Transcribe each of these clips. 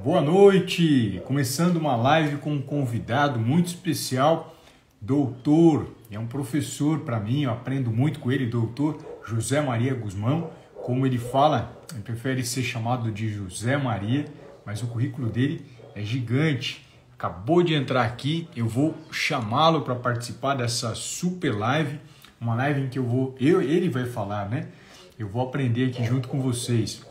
Boa noite! Começando uma live com um convidado muito especial, doutor, é um professor para mim, eu aprendo muito com ele, doutor José Maria Guzmão. Como ele fala, ele prefere ser chamado de José Maria, mas o currículo dele é gigante. Acabou de entrar aqui, eu vou chamá-lo para participar dessa super live, uma live em que ele vai falar, né? Eu vou aprender aqui junto com vocês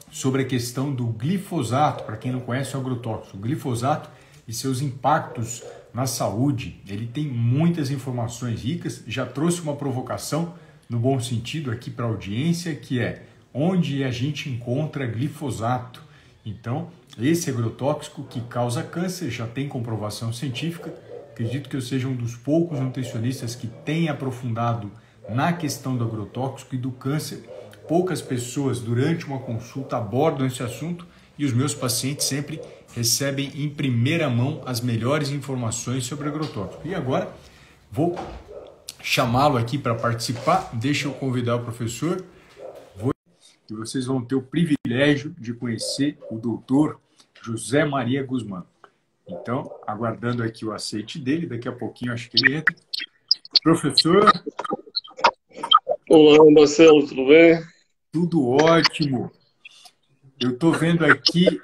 sobre a questão do glifosato, para quem não conhece o agrotóxico, o glifosato e seus impactos na saúde. Ele tem muitas informações ricas, já trouxe uma provocação no bom sentido aqui para a audiência, que é onde a gente encontra glifosato. Então, esse agrotóxico que causa câncer já tem comprovação científica. Acredito que eu seja um dos poucos nutricionistas que tem aprofundado na questão do agrotóxico e do câncer. Poucas pessoas durante uma consulta abordam esse assunto e os meus pacientes sempre recebem em primeira mão as melhores informações sobre agrotóxico. E agora vou chamá-lo aqui para participar. Deixa eu convidar o professor. E vocês vão ter o privilégio de conhecer o doutor José Maria Guzmão. Então, aguardando aqui o aceite dele, daqui a pouquinho acho que ele entra. Professor. Olá, Marcelo, tudo bem? Tudo ótimo. Eu estou vendo aqui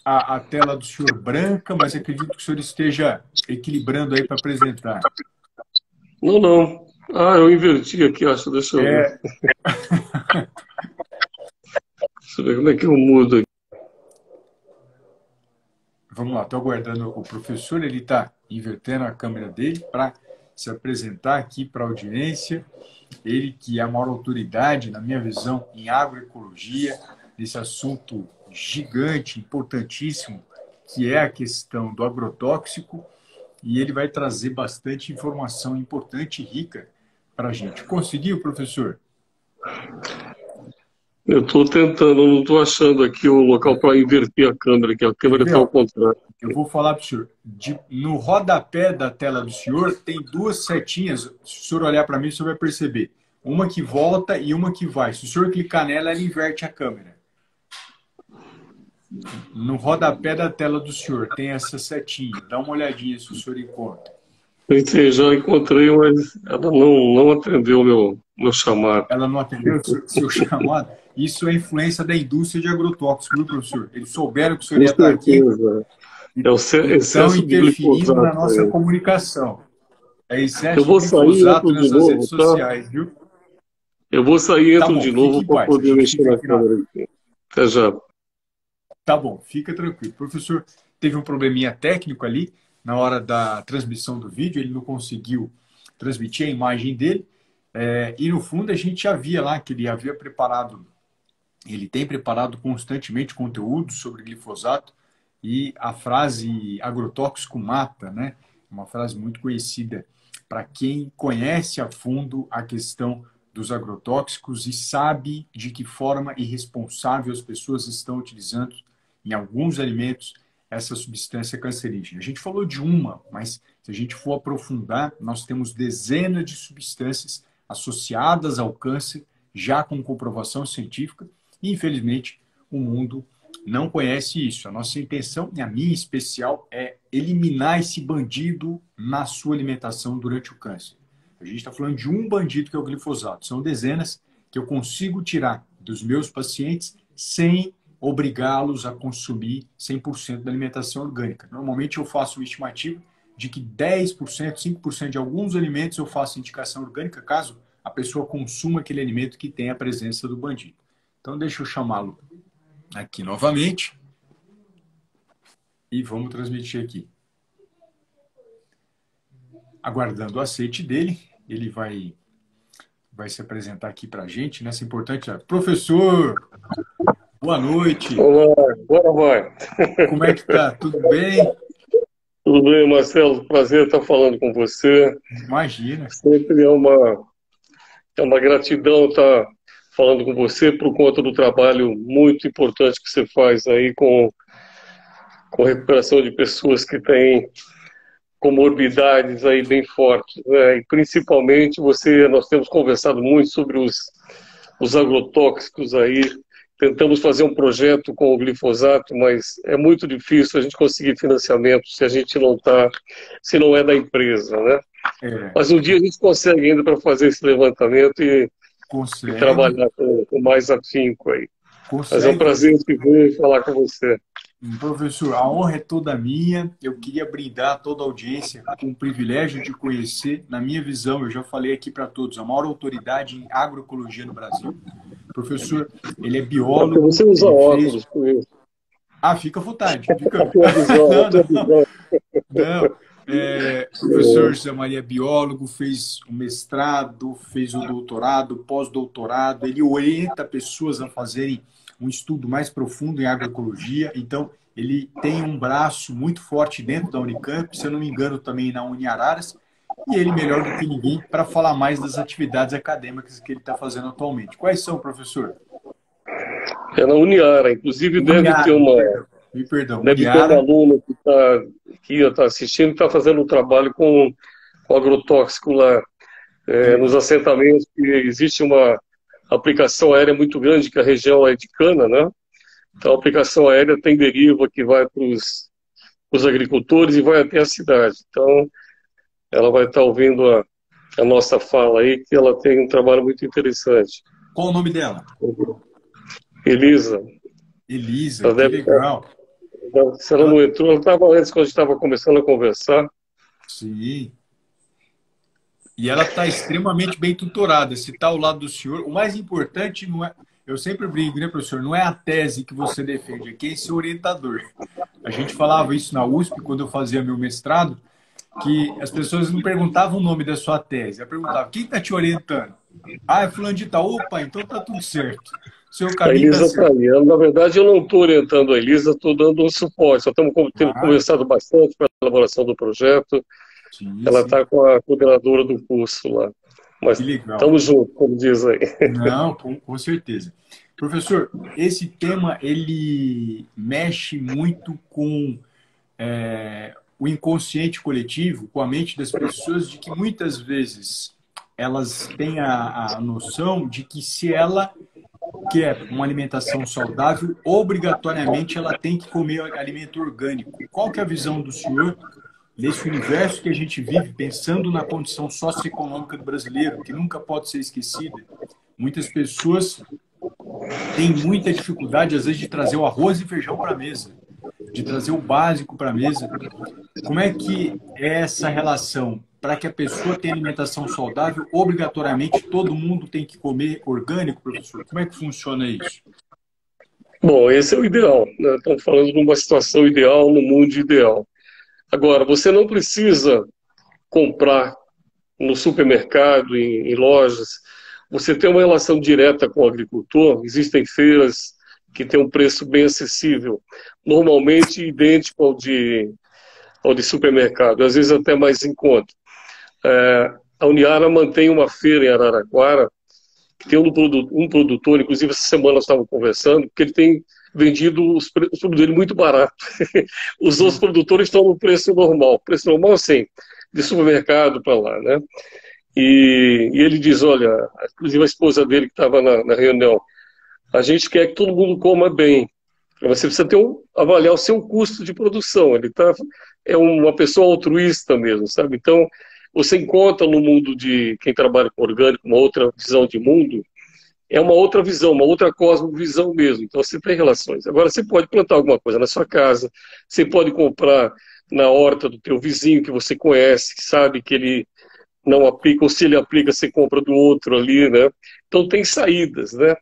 a tela do senhor branca, mas acredito que o senhor esteja equilibrando aí para apresentar. Não. Ah, eu inverti aqui, acho. Deixa eu ver. Deixa eu ver como é que eu mudo aqui. Vamos lá, estou aguardando o professor, ele está invertendo a câmera dele para se apresentar aqui para a audiência. Ele que é a maior autoridade, na minha visão, em agroecologia, nesse assunto gigante, importantíssimo, que é a questão do agrotóxico, e ele vai trazer bastante informação importante e rica para a gente. Conseguiu, professor? Eu estou tentando, não estou achando aqui o local para inverter a câmera, que a câmera está ao contrário. Eu vou falar para o senhor. No rodapé da tela do senhor tem duas setinhas. Se o senhor olhar para mim, o senhor vai perceber. Uma que volta e uma que vai. Se o senhor clicar nela, ela inverte a câmera. No rodapé da tela do senhor tem essa setinha. Dá uma olhadinha se o senhor encontra. Eu já encontrei, mas ela não atendeu o meu chamado. Ela não atendeu o seu chamado? Isso é influência da indústria de agrotóxicos, viu, professor? Eles souberam que o senhor ia estar aqui. Estão interferindo na nossa comunicação. É excesso de glifosato nessas redes sociais, viu? Eu vou sair e entro de novo para poder mexer na câmera aqui. Até já. Tá bom, fica tranquilo. O professor teve um probleminha técnico ali na hora da transmissão do vídeo, ele não conseguiu transmitir a imagem dele. E no fundo a gente já via lá que ele havia preparado, ele tem preparado constantemente conteúdo sobre glifosato e a frase agrotóxico mata, né? Uma frase muito conhecida para quem conhece a fundo a questão dos agrotóxicos e sabe de que forma irresponsável as pessoas estão utilizando em alguns alimentos essa substância cancerígena. A gente falou de uma, mas se a gente for aprofundar, nós temos dezenas de substâncias associadas ao câncer, já com comprovação científica, e infelizmente o mundo não conhece isso. A nossa intenção, e a minha em especial, é eliminar esse bandido na sua alimentação durante o câncer. A gente está falando de um bandido que é o glifosato. São dezenas que eu consigo tirar dos meus pacientes sem obrigá-los a consumir 100% da alimentação orgânica. Normalmente eu faço uma estimativa de que 10%, 5% de alguns alimentos eu faço indicação orgânica caso a pessoa consuma aquele alimento que tem a presença do bandido. Então deixa eu chamá-lo aqui novamente e vamos transmitir aqui. Aguardando o aceite dele, ele vai se apresentar aqui para a gente nessa importante... Professor, boa noite. Olá, bora vai. Como é que tá? Tudo bem? Tudo bem, Marcelo. Prazer estar falando com você. Imagina. Sempre é uma gratidão estar falando com você por conta do trabalho muito importante que você faz aí com recuperação de pessoas que têm comorbidades aí bem fortes, né? E principalmente nós temos conversado muito sobre os agrotóxicos aí, tentamos fazer um projeto com o glifosato, mas é muito difícil a gente conseguir financiamento se a gente não tá, se não é da empresa, né? É, Mas um dia a gente consegue ainda para fazer esse levantamento e consegue, trabalhar com mais afinco aí. Mas é um consegue, prazer professor. te ver e falar com você. Professor, a honra é toda minha. Eu queria brindar toda a audiência com o privilégio de conhecer, na minha visão, eu já falei aqui para todos, a maior autoridade em agroecologia no Brasil. Professor, ele é Porque biólogo, você usa ele fez. óculos com isso. Ah, fica à vontade. A Fica... tua visão, a Não, tua não, visão. não. Professor José Maria é biólogo, fez o mestrado, fez o doutorado, pós-doutorado. Ele orienta pessoas a fazerem um estudo mais profundo em agroecologia. Então, ele tem um braço muito forte dentro da Unicamp, se eu não me engano, também na Uniararas. E ele, melhor do que ninguém, para falar mais das atividades acadêmicas que ele está fazendo atualmente. Quais são, professor? É na Uniara. Inclusive, Uniara, me perdão, deve ter uma Uniara. aluna que ia estar assistindo, está fazendo um trabalho com agrotóxico lá, Que nos legal. assentamentos, que existe uma aplicação aérea muito grande, que a região é de cana, né? Então, a aplicação aérea tem deriva que vai para os agricultores e vai até a cidade. Então, ela vai estar ouvindo a nossa fala aí, que ela tem um trabalho muito interessante. Qual o nome dela? Elisa, Elisa, ela que deve estar, legal. se ela Ela, não entrou, ela estava antes, quando a gente estava começando a conversar. sim. E ela está extremamente bem tutorada. Se está ao lado do senhor, o mais importante não é. Eu sempre brigo, né, professor? Não é a tese que você defende, é quem é seu orientador. A gente falava isso na USP, quando eu fazia meu mestrado, que as pessoas não perguntavam o nome da sua tese, ela perguntava: quem está te orientando? Ah, é fulano de tal. Opa, então tá tudo certo. Seu A caminho está Elisa está certo. ali. Na verdade, eu não estou orientando a Elisa, estou dando um suporte. Só estamos tendo Claro. conversado bastante para a elaboração do projeto. Sim, Ela sim. está com a coordenadora do curso lá. Que Mas legal. estamos juntos, como diz aí. Não, com certeza. Professor, esse tema ele mexe muito com o inconsciente coletivo, com a mente das pessoas, de que muitas vezes elas têm a noção de que se ela quer uma alimentação saudável, obrigatoriamente ela tem que comer alimento orgânico. Qual que é a visão do senhor nesse universo que a gente vive, pensando na condição socioeconômica do brasileiro, que nunca pode ser esquecida? Muitas pessoas têm muita dificuldade, às vezes, de trazer o arroz e feijão para a mesa, de trazer o básico para a mesa. Como é que é essa relação? Para que a pessoa tenha alimentação saudável, obrigatoriamente todo mundo tem que comer orgânico, professor? Como é que funciona isso? Bom, esse é o ideal, né? Estamos falando de uma situação ideal, no mundo ideal. Agora, você não precisa comprar no supermercado, em lojas. Você tem uma relação direta com o agricultor. Existem feiras que têm um preço bem acessível, normalmente idêntico ao de supermercado, às vezes até mais em conta. A Uniara mantém uma feira em Araraquara, que tem um produtor, inclusive essa semana nós estávamos conversando, que ele tem vendido os produtos dele muito barato. Os outros produtores estão no preço normal. Preço normal, sim, de supermercado para lá, né? E ele diz, olha, inclusive a esposa dele que estava na reunião, a gente quer que todo mundo coma bem. Você precisa avaliar o seu custo de produção. É uma pessoa altruísta mesmo, sabe? Então, você encontra no mundo de quem trabalha com orgânico uma outra visão de mundo, é uma outra visão, uma outra cosmovisão mesmo. Então, você tem relações. Agora, você pode plantar alguma coisa na sua casa, você pode comprar na horta do teu vizinho que você conhece, que sabe que ele não aplica, ou se ele aplica, você compra do outro ali, né? Então, tem saídas, né?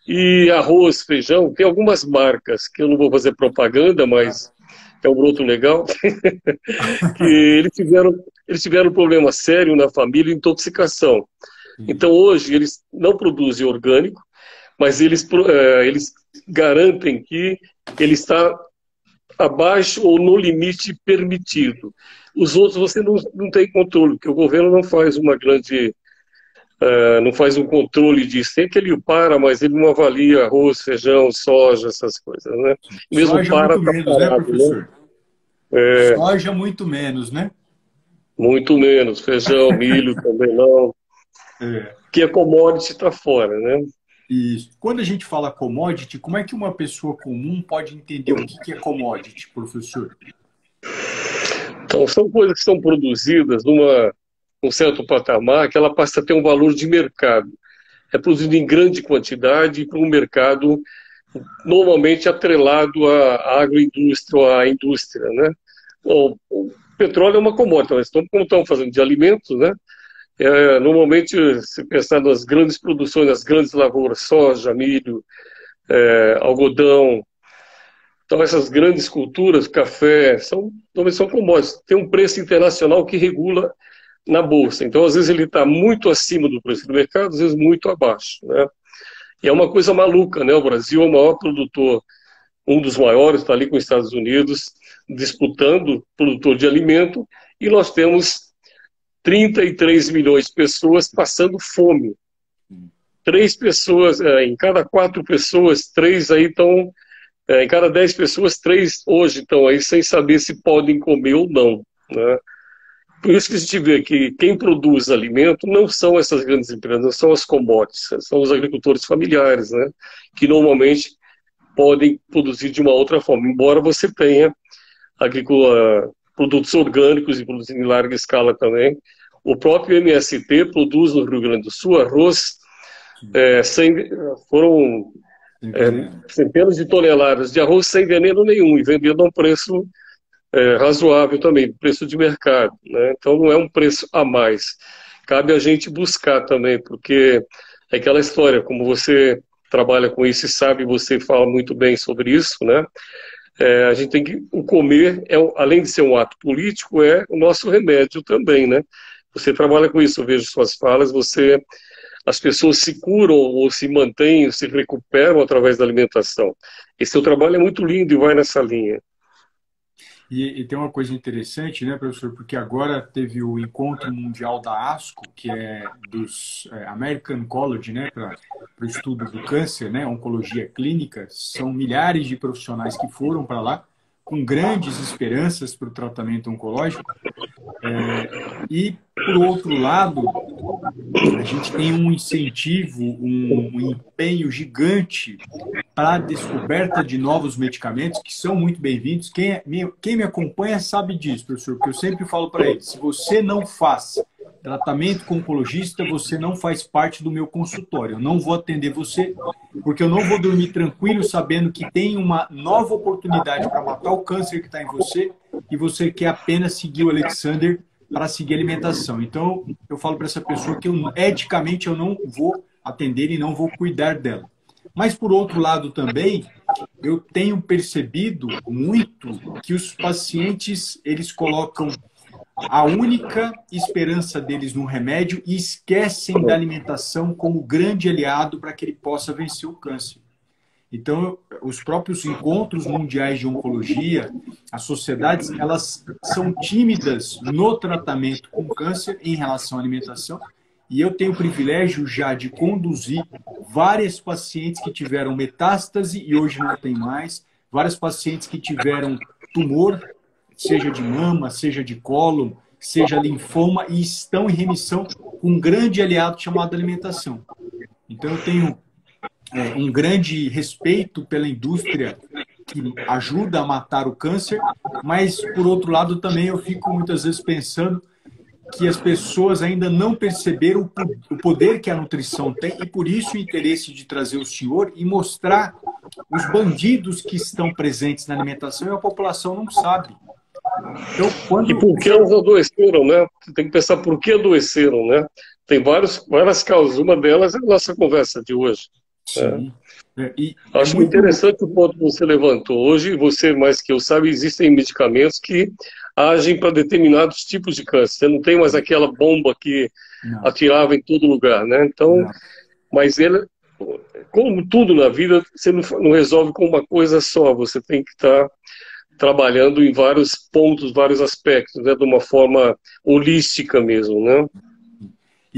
E arroz, feijão, tem algumas marcas que eu não vou fazer propaganda, mas é um broto legal, que eles tiveram um problema sério na família, intoxicação. Sim. Então, hoje, eles não produzem orgânico, mas eles garantem que ele está abaixo ou no limite permitido. Os outros você não tem controle, porque o governo não faz não faz um controle disso. Tem que ele para, mas ele não avalia arroz, feijão, soja, essas coisas, né? Mesmo Soja para, muito está menos, né, parado, né? professor? Soja muito menos, né? Muito menos. Feijão, milho também não. É. Que a commodity está fora, né? E quando a gente fala commodity, como é que uma pessoa comum pode entender o que é commodity, professor? Então, são coisas que são produzidas num certo patamar que ela passa a ter um valor de mercado. É produzido em grande quantidade para um mercado normalmente atrelado à agroindústria ou à indústria, né? O petróleo é uma commodity, mas como estamos fazendo de alimentos, né? Normalmente, se pensar nas grandes produções, nas grandes lavouras, soja, milho, algodão, então essas grandes culturas, café, normalmente são commodities. Tem um preço internacional que regula na bolsa. Então, às vezes ele está muito acima do preço do mercado, às vezes muito abaixo, né? E é uma coisa maluca, né? O Brasil é o maior produtor, um dos maiores, está ali com os Estados Unidos, disputando produtor de alimento, e nós temos 33 milhões de pessoas passando fome. Três pessoas, em cada quatro pessoas, três aí estão, em cada 10 pessoas, três hoje estão aí sem saber se podem comer ou não, né? Por isso que a gente vê que quem produz alimento não são essas grandes empresas, não são as commodities, são os agricultores familiares, né? Que normalmente podem produzir de uma outra forma, embora você tenha produtos orgânicos e produzindo em larga escala também. O próprio MST produz no Rio Grande do Sul arroz, foram centenas de toneladas de arroz sem veneno nenhum e vendendo a um preço razoável também, preço de mercado, né? Então não é um preço a mais. Cabe a gente buscar também, porque é aquela história, como você trabalha com isso e sabe, você fala muito bem sobre isso, né? A gente tem que, o comer, além de ser um ato político, é o nosso remédio também, né? Você trabalha com isso, eu vejo suas falas, as pessoas se curam ou se mantêm, ou se recuperam através da alimentação. Esse seu trabalho é muito lindo e vai nessa linha. E tem uma coisa interessante, né, professor? Porque agora teve o encontro mundial da ASCO, que é dos American College, né, para o estudo do câncer, né, oncologia clínica. São milhares de profissionais que foram para lá com grandes esperanças para o tratamento oncológico. E, por outro lado, a gente tem um incentivo, um empenho gigante para a descoberta de novos medicamentos que são muito bem-vindos. Quem me acompanha sabe disso, professor, porque eu sempre falo para ele, se você não faz tratamento com oncologista, você não faz parte do meu consultório. Eu não vou atender você, porque eu não vou dormir tranquilo sabendo que tem uma nova oportunidade para matar o câncer que está em você e você quer apenas seguir o Alexander para seguir a alimentação. Então, eu falo para essa pessoa que eticamente eu não vou atender e não vou cuidar dela. Mas, por outro lado, também, eu tenho percebido muito que os pacientes, eles colocam a única esperança deles no remédio e esquecem da alimentação como grande aliado para que ele possa vencer o câncer. Então, os próprios encontros mundiais de oncologia, as sociedades, elas são tímidas no tratamento com câncer em relação à alimentação. E eu tenho o privilégio já de conduzir várias pacientes que tiveram metástase e hoje não tem mais, várias pacientes que tiveram tumor, seja de mama, seja de cólon, seja linfoma, e estão em remissão com um grande aliado chamado alimentação. Então, eu tenho um grande respeito pela indústria que ajuda a matar o câncer, mas, por outro lado, também eu fico muitas vezes pensando que as pessoas ainda não perceberam o poder que a nutrição tem e, por isso, o interesse de trazer o senhor e mostrar os bandidos que estão presentes na alimentação e a população não sabe. Então, e por que elas adoeceram, né? Tem que pensar por que adoeceram, né? Tem várias causas. Uma delas é a nossa conversa de hoje. Sim. Acho muito interessante o ponto que você levantou. Hoje, você mais que eu sabe, existem medicamentos que agem para determinados tipos de câncer. Você não tem mais aquela bomba que atirava em todo lugar, né? Então, mas ele, como tudo na vida, você não resolve com uma coisa só. Você tem que estar trabalhando em vários pontos, vários aspectos, né? De uma forma holística mesmo, né?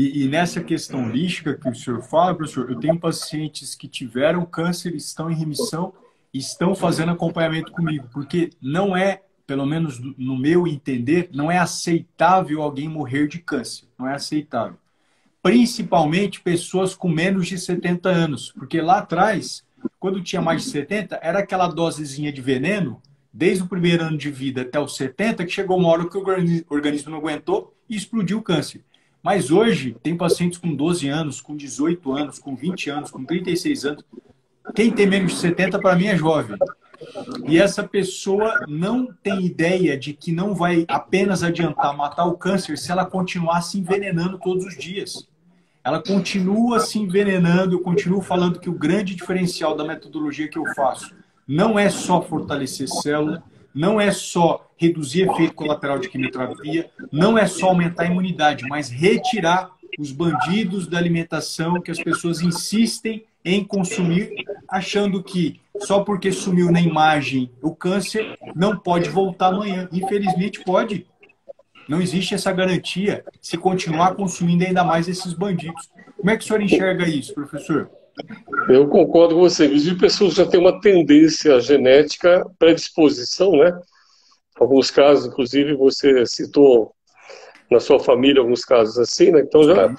E nessa questão holística que o senhor fala, professor, eu tenho pacientes que tiveram câncer, estão em remissão, estão fazendo acompanhamento comigo, porque não é, pelo menos no meu entender, não é aceitável alguém morrer de câncer, não é aceitável. principalmente pessoas com menos de 70 anos, porque lá atrás, quando tinha mais de 70, era aquela dosezinha de veneno, desde o primeiro ano de vida até os 70, que chegou uma hora que o organismo não aguentou e explodiu o câncer. Mas hoje, tem pacientes com 12 anos, com 18 anos, com 20 anos, com 36 anos. Quem tem menos de 70, para mim, é jovem. E essa pessoa não tem ideia de que não vai apenas adiantar matar o câncer se ela continuar se envenenando todos os dias. Ela continua se envenenando, eu continuo falando que o grande diferencial da metodologia que eu faço não é só fortalecer célula, não é só reduzir efeito colateral de quimioterapia, não é só aumentar a imunidade, mas retirar os bandidos da alimentação que as pessoas insistem em consumir, achando que só porque sumiu na imagem o câncer não pode voltar amanhã. Infelizmente pode. Não existe essa garantia se continuar consumindo ainda mais esses bandidos. Como é que o senhor enxerga isso, professor? Eu concordo com você. Inclusive, pessoas já têm uma tendência genética, predisposição, né? Alguns casos, inclusive, você citou na sua família alguns casos assim, né? Então já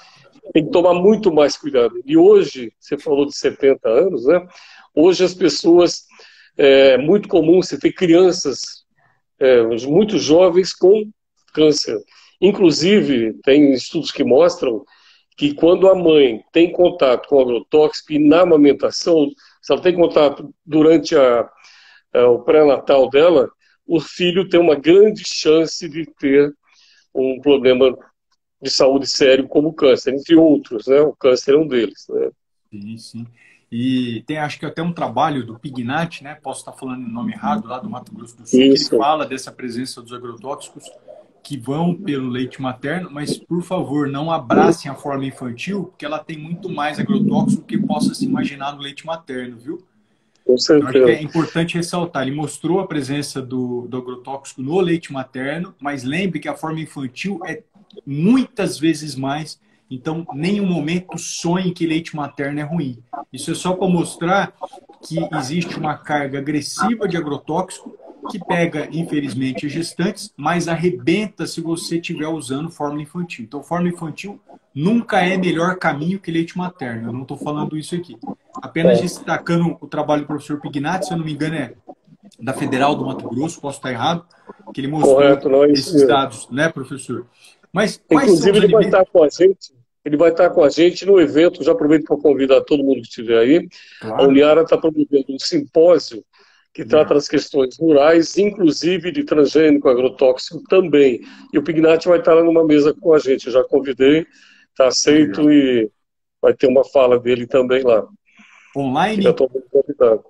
tem que tomar muito mais cuidado. E hoje, você falou de 70 anos, né? Hoje as pessoas, é muito comum você ter crianças muito jovens com câncer. Inclusive, tem estudos que mostram que quando a mãe tem contato com agrotóxico e na amamentação, se ela tem contato durante o pré-natal dela, o filho tem uma grande chance de ter um problema de saúde sério como o câncer, entre outros, né? O câncer é um deles, né? Sim, sim. E tem, acho que até um trabalho do Pignat, né? Posso estar falando o nome errado, lá do Mato Grosso do Sul, Isso. que ele fala dessa presença dos agrotóxicos que vão pelo leite materno, mas, por favor, não abracem a forma infantil, porque ela tem muito mais agrotóxico do que possa se imaginar no leite materno, viu? Com Eu acho que certeza. é importante ressaltar, ele mostrou a presença do agrotóxico no leite materno, mas lembre que a forma infantil é muitas vezes mais, então nenhum momento sonhe que leite materno é ruim. Isso é só para mostrar que existe uma carga agressiva de agrotóxico que pega, infelizmente, as gestantes, mas arrebenta se você estiver usando fórmula infantil. Então, fórmula infantil nunca é melhor caminho que leite materno. Eu não estou falando isso aqui. Apenas destacando o trabalho do professor Pignatti, se eu não me engano, é da Federal do Mato Grosso, posso estar errado, que ele mostrou Correto, não é isso esses mesmo. dados, né, professor? Mas quais são Inclusive, os ele vai alimentos? estar com a gente. Ele vai estar com a gente no evento. Já aproveito para convidar todo mundo que estiver aí. A Claro. Uniara está promovendo um simpósio que trata das questões rurais, inclusive de transgênico agrotóxico também. E o Pignatti vai estar lá numa mesa com a gente. Eu já convidei, está aceito Legal. e vai ter uma fala dele também lá. Online? Fica todo mundo convidado.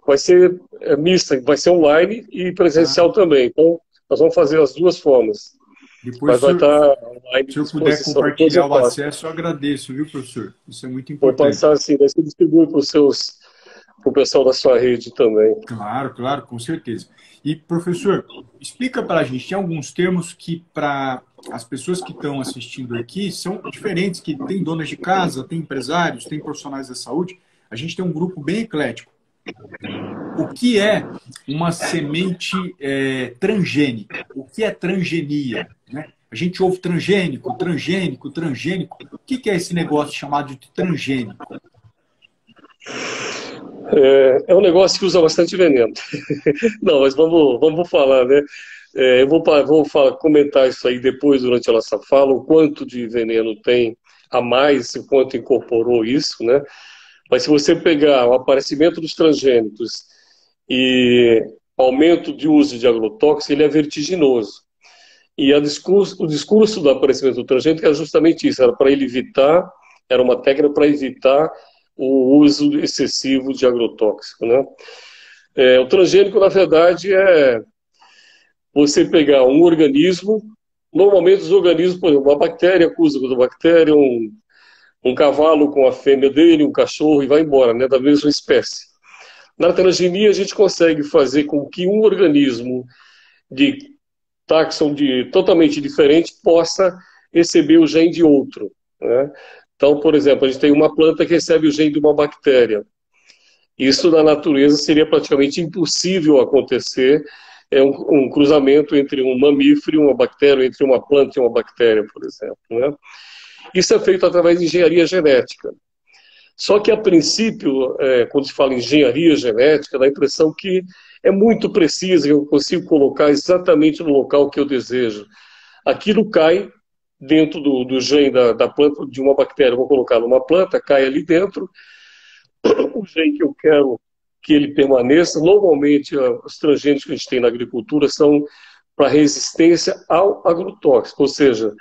Vai ser mista, vai ser online e presencial também. Então, nós vamos fazer as duas formas. Depois, Mas vai estar online se à eu puder disposição. Depois compartilhar eu o passo. acesso, eu agradeço, viu, professor? Isso é muito Vou importante. passar assim, daí você distribui para o pessoal da sua rede também. Claro, claro, com certeza. E, professor, explica para a gente, tem alguns termos que, para as pessoas que estão assistindo aqui, são diferentes, que tem donas de casa, tem empresários, tem profissionais da saúde. A gente tem um grupo bem eclético. O que é uma semente transgênica? O que é transgenia? Né? A gente ouve transgênico, transgênico, transgênico. O que é esse negócio chamado de transgênico? É um negócio que usa bastante veneno. Não, mas vamos falar, né? Eu vou comentar isso aí depois, durante a nossa fala, o quanto de veneno tem a mais, o quanto incorporou isso, né? Mas se você pegar o aparecimento dos transgênicos e aumento de uso de agrotóxicos, ele é vertiginoso. E o discurso do aparecimento do transgênico é justamente isso, era uma técnica para evitar o uso excessivo de agrotóxico, né? O transgênico, na verdade, é você pegar um organismo, normalmente os organismos, por exemplo, uma bactéria acusa outra bactéria, um cavalo com a fêmea dele, um cachorro, e vai embora, né, da mesma espécie. Na transgenia, a gente consegue fazer com que um organismo de táxon totalmente diferente possa receber o gene de outro, né? Então, por exemplo, a gente tem uma planta que recebe o gene de uma bactéria. Isso na natureza seria praticamente impossível acontecer, um cruzamento entre um mamífero e uma bactéria, entre uma planta e uma bactéria, por exemplo, né? Isso é feito através de engenharia genética. Só que, a princípio, quando se fala em engenharia genética, dá a impressão que é muito precisa, eu consigo colocar exatamente no local que eu desejo. Aquilo cai dentro do gene da planta, de uma bactéria, vou colocar numa planta, cai ali dentro, o gene que eu quero que ele permaneça. Normalmente, os transgênicos que a gente tem na agricultura são para resistência ao agrotóxico, ou seja,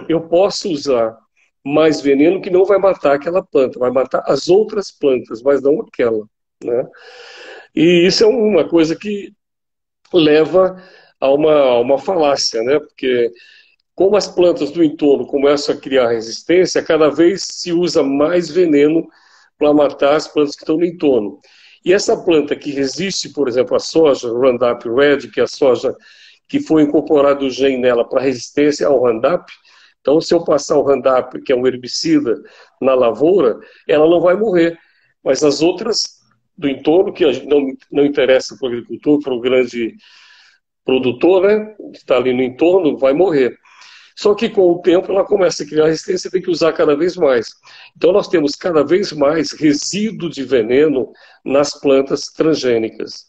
eu posso usar mais veneno que não vai matar aquela planta, vai matar as outras plantas, mas não aquela, né? E isso é uma coisa que leva a uma falácia, né? Porque como as plantas do entorno começam a criar resistência, cada vez se usa mais veneno para matar as plantas que estão no entorno. E essa planta que resiste, por exemplo, à soja, o Roundup Red, que é a soja que foi incorporado o gene nela para resistência ao Roundup, então se eu passar o Roundup, que é um herbicida, na lavoura, ela não vai morrer. Mas as outras do entorno, que não interessa para o agricultor, para o grande produtor, né, que está ali no entorno, vai morrer. Só que com o tempo ela começa a criar resistência e tem que usar cada vez mais. Então nós temos cada vez mais resíduo de veneno nas plantas transgênicas,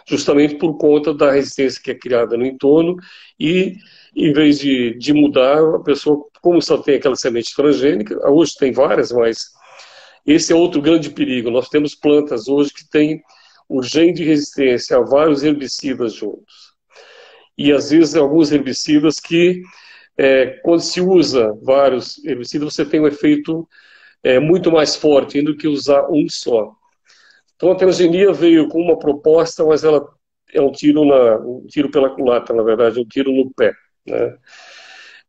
justamente por conta da resistência que é criada no entorno e, em vez de mudar, a pessoa, como só tem aquela semente transgênica, hoje tem várias, mas esse é outro grande perigo. Nós temos plantas hoje que têm o gene de resistência a vários herbicidas juntos. E às vezes alguns herbicidas que quando se usa vários herbicidas, você tem um efeito muito mais forte do que usar um só. Então a transgenia veio com uma proposta, mas ela é um tiro pela culatra, na verdade, um tiro no pé, né?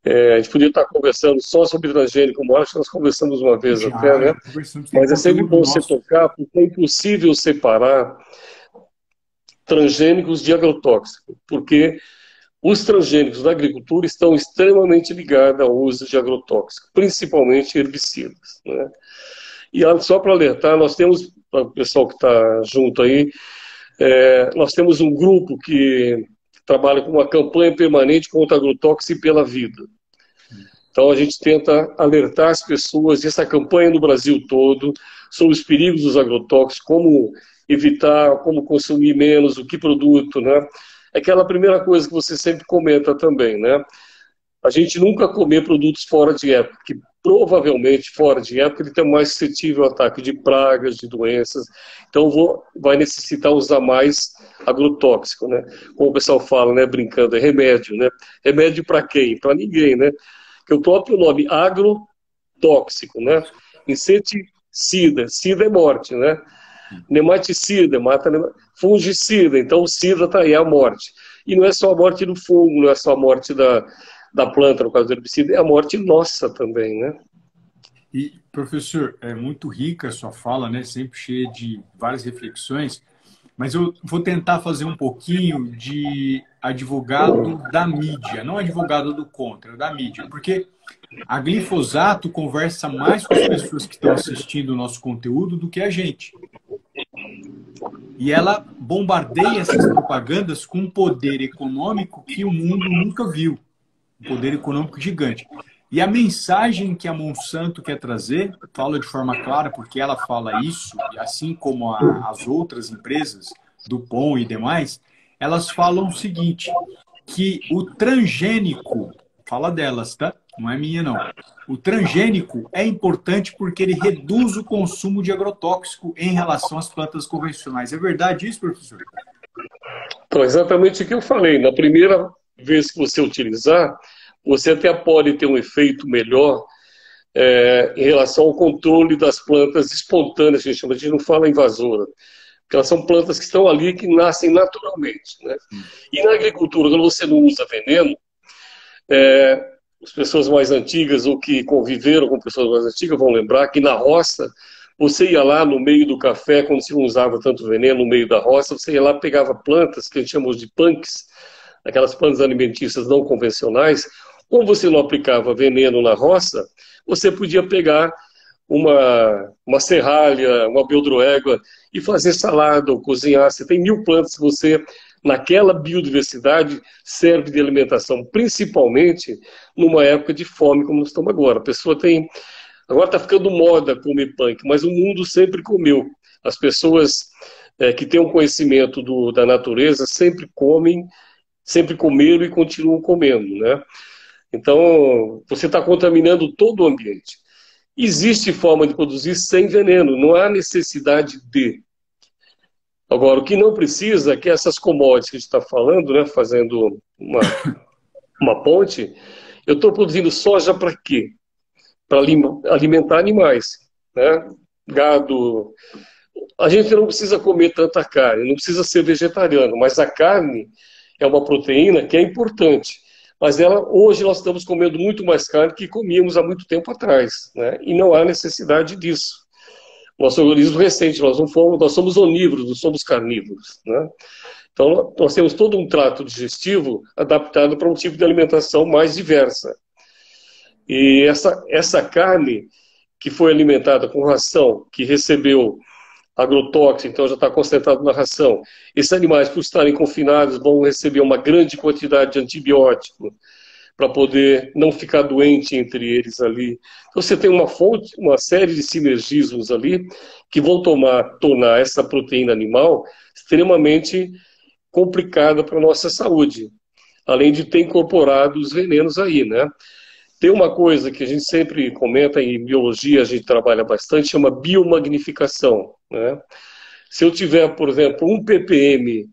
A gente podia estar conversando só sobre transgênico, como acho que nós conversamos uma vez até, né? Mas é sempre bom você tocar, porque é impossível separar transgênicos de agrotóxicos, porque os transgênicos da agricultura estão extremamente ligados ao uso de agrotóxicos, principalmente herbicidas, né? E só para alertar, nós temos, para o pessoal que está junto aí, nós temos um grupo que trabalha com uma campanha permanente contra agrotóxicos e pela vida. Então a gente tenta alertar as pessoas, e essa campanha no Brasil todo, sobre os perigos dos agrotóxicos, como evitar, como consumir menos, o que produto, né? É aquela primeira coisa que você sempre comenta também, né? A gente nunca comer produtos fora de época, que provavelmente fora de época ele tem mais suscetível ao ataque de pragas, de doenças, então vai necessitar usar mais agrotóxico, né? Como o pessoal fala, né, brincando, é remédio, né? Remédio para quem? Para ninguém, né? Que o próprio nome agrotóxico, né? Inseticida, sida é morte, né? Nematicida, mata fungicida, então o sida está aí, é a morte. E não é só a morte do fungo, não é só a morte da planta, no caso do herbicida, é a morte nossa também, né? E, professor, é muito rica a sua fala, né? Sempre cheia de várias reflexões, mas eu vou tentar fazer um pouquinho de advogado da mídia, não advogado do contra, da mídia, porque a glifosato conversa mais com as pessoas que estão assistindo o nosso conteúdo do que a gente. E ela bombardeia essas propagandas com um poder econômico que o mundo nunca viu. Um poder econômico gigante. E a mensagem que a Monsanto quer trazer, fala de forma clara, porque ela fala isso, assim como as outras empresas, DuPont e demais, elas falam o seguinte, que o transgênico, fala delas, tá? Não é minha, não. O transgênico é importante porque ele reduz o consumo de agrotóxico em relação às plantas convencionais. É verdade isso, professor? Então, exatamente o que eu falei. Na primeira vez que você utilizar, você até pode ter um efeito melhor em relação ao controle das plantas espontâneas, que a gente não fala invasora, porque elas são plantas que estão ali, que nascem naturalmente, né? E na agricultura, quando você não usa veneno, as pessoas mais antigas ou que conviveram com pessoas mais antigas vão lembrar que na roça, você ia lá no meio do café, quando se não usava tanto veneno no meio da roça, você ia lá, pegava plantas, que a gente chama de punks, aquelas plantas alimentícias não convencionais. Como você não aplicava veneno na roça, você podia pegar uma serralha, uma beldroégua e fazer salada ou cozinhar. Você tem 1000 plantas que você naquela biodiversidade, serve de alimentação, principalmente numa época de fome como nós estamos agora. A pessoa tem... Agora está ficando moda comer punk, mas o mundo sempre comeu. As pessoas que têm um conhecimento da natureza sempre comem, sempre comeram e continuam comendo, né? Então, você está contaminando todo o ambiente. Existe forma de produzir sem veneno, não há necessidade de. Agora, o que não precisa é que essas commodities que a gente está falando, né, fazendo uma ponte, eu estou produzindo soja para quê? Para alimentar animais, né? Gado. A gente não precisa comer tanta carne, não precisa ser vegetariano, mas a carne é uma proteína que é importante. Mas hoje nós estamos comendo muito mais carne que comíamos há muito tempo atrás, né? E não há necessidade disso. Nosso organismo recente, nós somos onívoros, não somos carnívoros, né? Então nós temos todo um trato digestivo adaptado para um tipo de alimentação mais diversa. E essa carne que foi alimentada com ração, que recebeu agrotóxico, então já está concentrado na ração. Esses animais, por estarem confinados, vão receber uma grande quantidade de antibiótico para poder não ficar doente entre eles ali. Então você tem uma série de sinergismos ali que vão tornar essa proteína animal extremamente complicada para a nossa saúde, além de ter incorporado os venenos aí, né? Tem uma coisa que a gente sempre comenta, em biologia a gente trabalha bastante, chama biomagnificação, né? Se eu tiver, por exemplo, 1 ppm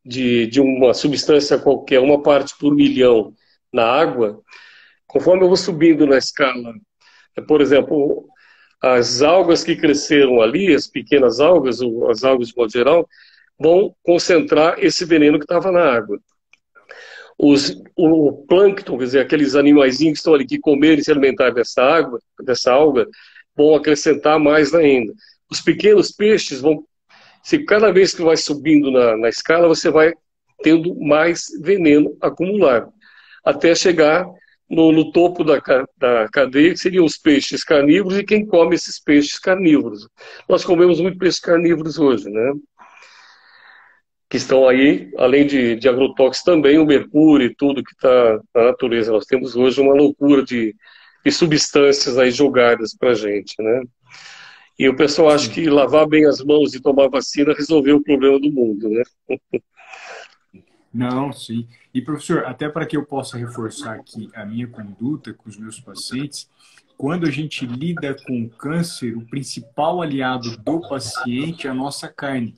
de uma substância qualquer, uma parte por milhão na água, conforme eu vou subindo na escala, por exemplo, as algas que cresceram ali, as pequenas algas, ou as algas de modo geral, vão concentrar esse veneno que estava na água. O plâncton, quer dizer, aqueles animaizinhos que estão ali que comerem e se alimentar dessa alga, vão acrescentar mais ainda. Os pequenos peixes vão, se cada vez que vai subindo na escala, você vai tendo mais veneno acumulado, até chegar no topo da cadeia, que seriam os peixes carnívoros e quem come esses peixes carnívoros. Nós comemos muito peixes carnívoros hoje, né? Que estão aí, além de agrotóxicos também, o mercúrio e tudo que está na natureza. Nós temos hoje uma loucura de substâncias aí jogadas para a gente, né? E o pessoal acha que lavar bem as mãos e tomar vacina resolveu o problema do mundo, né? Não, sim. E, professor, até para que eu possa reforçar aqui a minha conduta com os meus pacientes, quando a gente lida com câncer, o principal aliado do paciente é a nossa carne.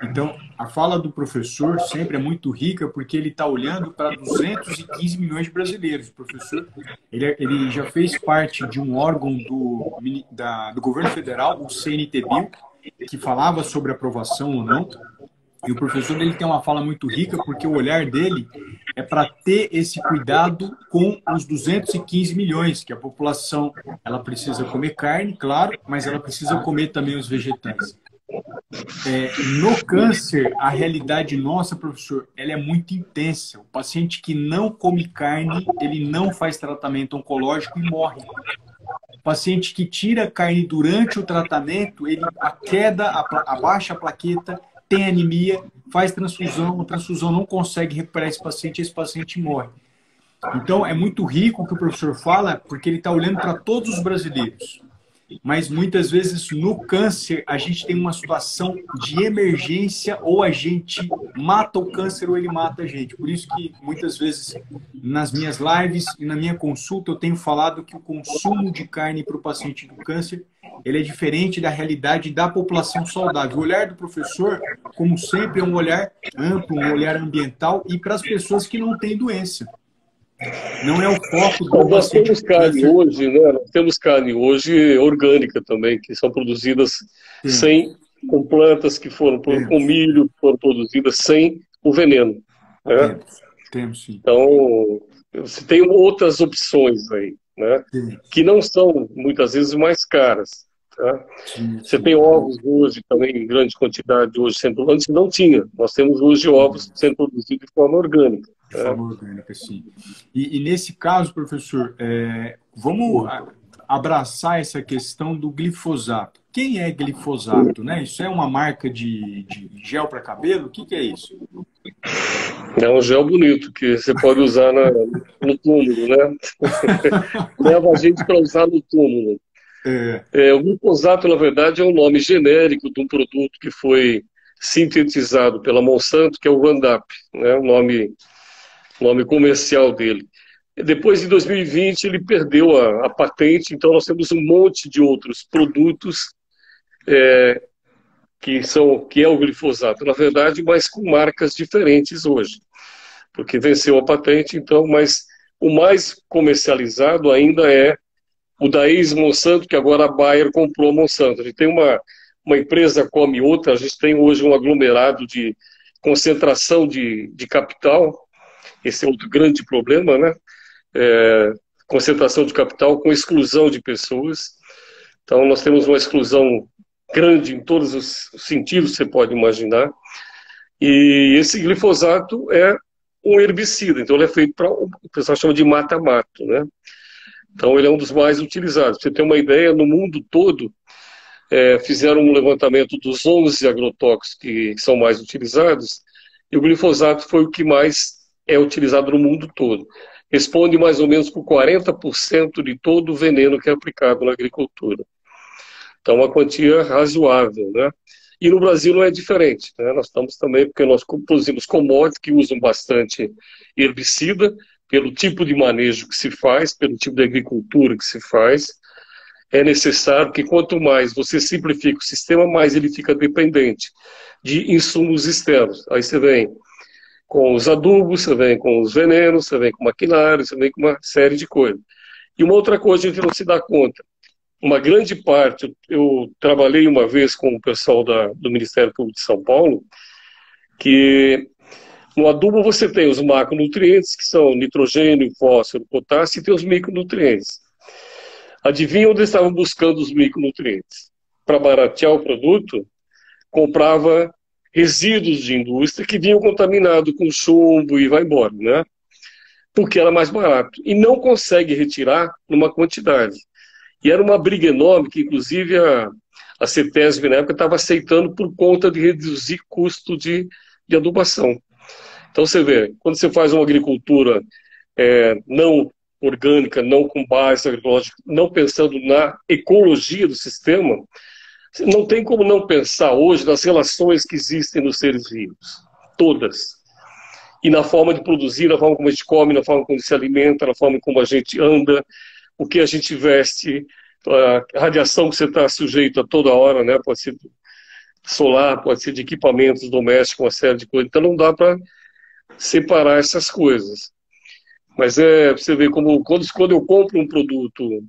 Então, a fala do professor sempre é muito rica porque ele está olhando para 215 milhões de brasileiros. O professor, ele já fez parte de um órgão do governo federal, o CNTB, que falava sobre aprovação ou não. E o professor ele tem uma fala muito rica porque o olhar dele é para ter esse cuidado com os 215 milhões, que a população ela precisa comer carne, claro, mas ela precisa comer também os vegetais. No câncer, a realidade nossa, professor, ela é muito intensa. O paciente que não come carne, ele não faz tratamento oncológico e morre. O paciente que tira carne durante o tratamento, ele abaixa a plaqueta, tem anemia, faz transfusão, a transfusão não consegue recuperar esse paciente morre. Então, é muito rico o que o professor fala, porque ele está olhando para todos os brasileiros. Mas muitas vezes no câncer a gente tem uma situação de emergência, ou a gente mata o câncer ou ele mata a gente. Por isso que muitas vezes nas minhas lives e na minha consulta eu tenho falado que o consumo de carne para o paciente do câncer ele é diferente da realidade da população saudável. O olhar do professor, como sempre, é um olhar amplo, um olhar ambiental e para as pessoas que não têm doença. Não é o foco do Nós temos carne hoje, né? Nós temos carne hoje orgânica também, que são produzidas com plantas que foram com milho, que foram produzidas sem o veneno. Né? Temos, sim. Então, você tem outras opções aí, né? Que não são, muitas vezes, mais caras. Tá? Sim. Você tem ovos hoje também em grande quantidade hoje sendo antes não tinha. Nós temos hoje ovos sendo produzidos de forma orgânica. De forma orgânica, sim. E nesse caso, professor, vamos abraçar essa questão do glifosato. Quem é glifosato? Né? Isso é uma marca de gel para cabelo? O que é isso? É um gel bonito que você pode usar no túmulo, né? Leva a gente para usar no túmulo. É, O glifosato, na verdade, é um nome genérico de um produto que foi sintetizado pela Monsanto, que é o Roundup, né? O nome comercial dele. E depois, em 2020, ele perdeu a patente, então nós temos um monte de outros produtos que é o glifosato, na verdade, mas com marcas diferentes hoje, porque venceu a patente, então, mas o mais comercializado ainda é o da ex-Monsanto, que agora a Bayer comprou a Monsanto. A gente tem uma empresa come outra, a gente tem hoje um aglomerado de concentração de capital, esse é outro grande problema, né? Concentração de capital com exclusão de pessoas. Então, nós temos uma exclusão grande em todos os sentidos que você pode imaginar. E esse glifosato é um herbicida, então ele é feito para, o pessoal chama de mata-mato, né? Então ele é um dos mais utilizados. Pra você ter uma ideia, no mundo todo, fizeram um levantamento dos 11 agrotóxicos que são mais utilizados, e o glifosato foi o que mais é utilizado no mundo todo. Responde mais ou menos por 40% de todo o veneno que é aplicado na agricultura. Então, uma quantia razoável, né? E no Brasil não é diferente, né? Nós estamos também, porque nós produzimos commodities que usam bastante herbicida, pelo tipo de manejo que se faz, pelo tipo de agricultura que se faz. É necessário que quanto mais você simplifica o sistema, mais ele fica dependente de insumos externos. Aí você vem com os adubos, você vem com os venenos, você vem com maquinário, você vem com uma série de coisas. E uma outra coisa a gente não se dá conta. Uma grande parte, eu trabalhei uma vez com o pessoal do Ministério Público de São Paulo, que no adubo você tem os macronutrientes, que são nitrogênio, fósforo, potássio, e tem os micronutrientes. Adivinha onde eles estavam buscando os micronutrientes? Para baratear o produto, comprava resíduos de indústria que vinham contaminados com chumbo e vai embora, né? Porque era mais barato. E não consegue retirar numa quantidade. E era uma briga enorme que, inclusive, a CETESB, na época, estava aceitando por conta de reduzir custo de adubação. Então, você vê, quando você faz uma agricultura não orgânica, não com base agroecológica, não pensando na ecologia do sistema, não tem como não pensar hoje nas relações que existem nos seres vivos. Todas. E na forma de produzir, na forma como a gente come, na forma como se alimenta, na forma como a gente anda, o que a gente veste, a radiação que você está sujeito a toda hora, né? Pode ser solar, pode ser de equipamentos domésticos, uma série de coisas. Então não dá para separar essas coisas. Mas você vê como quando eu compro um produto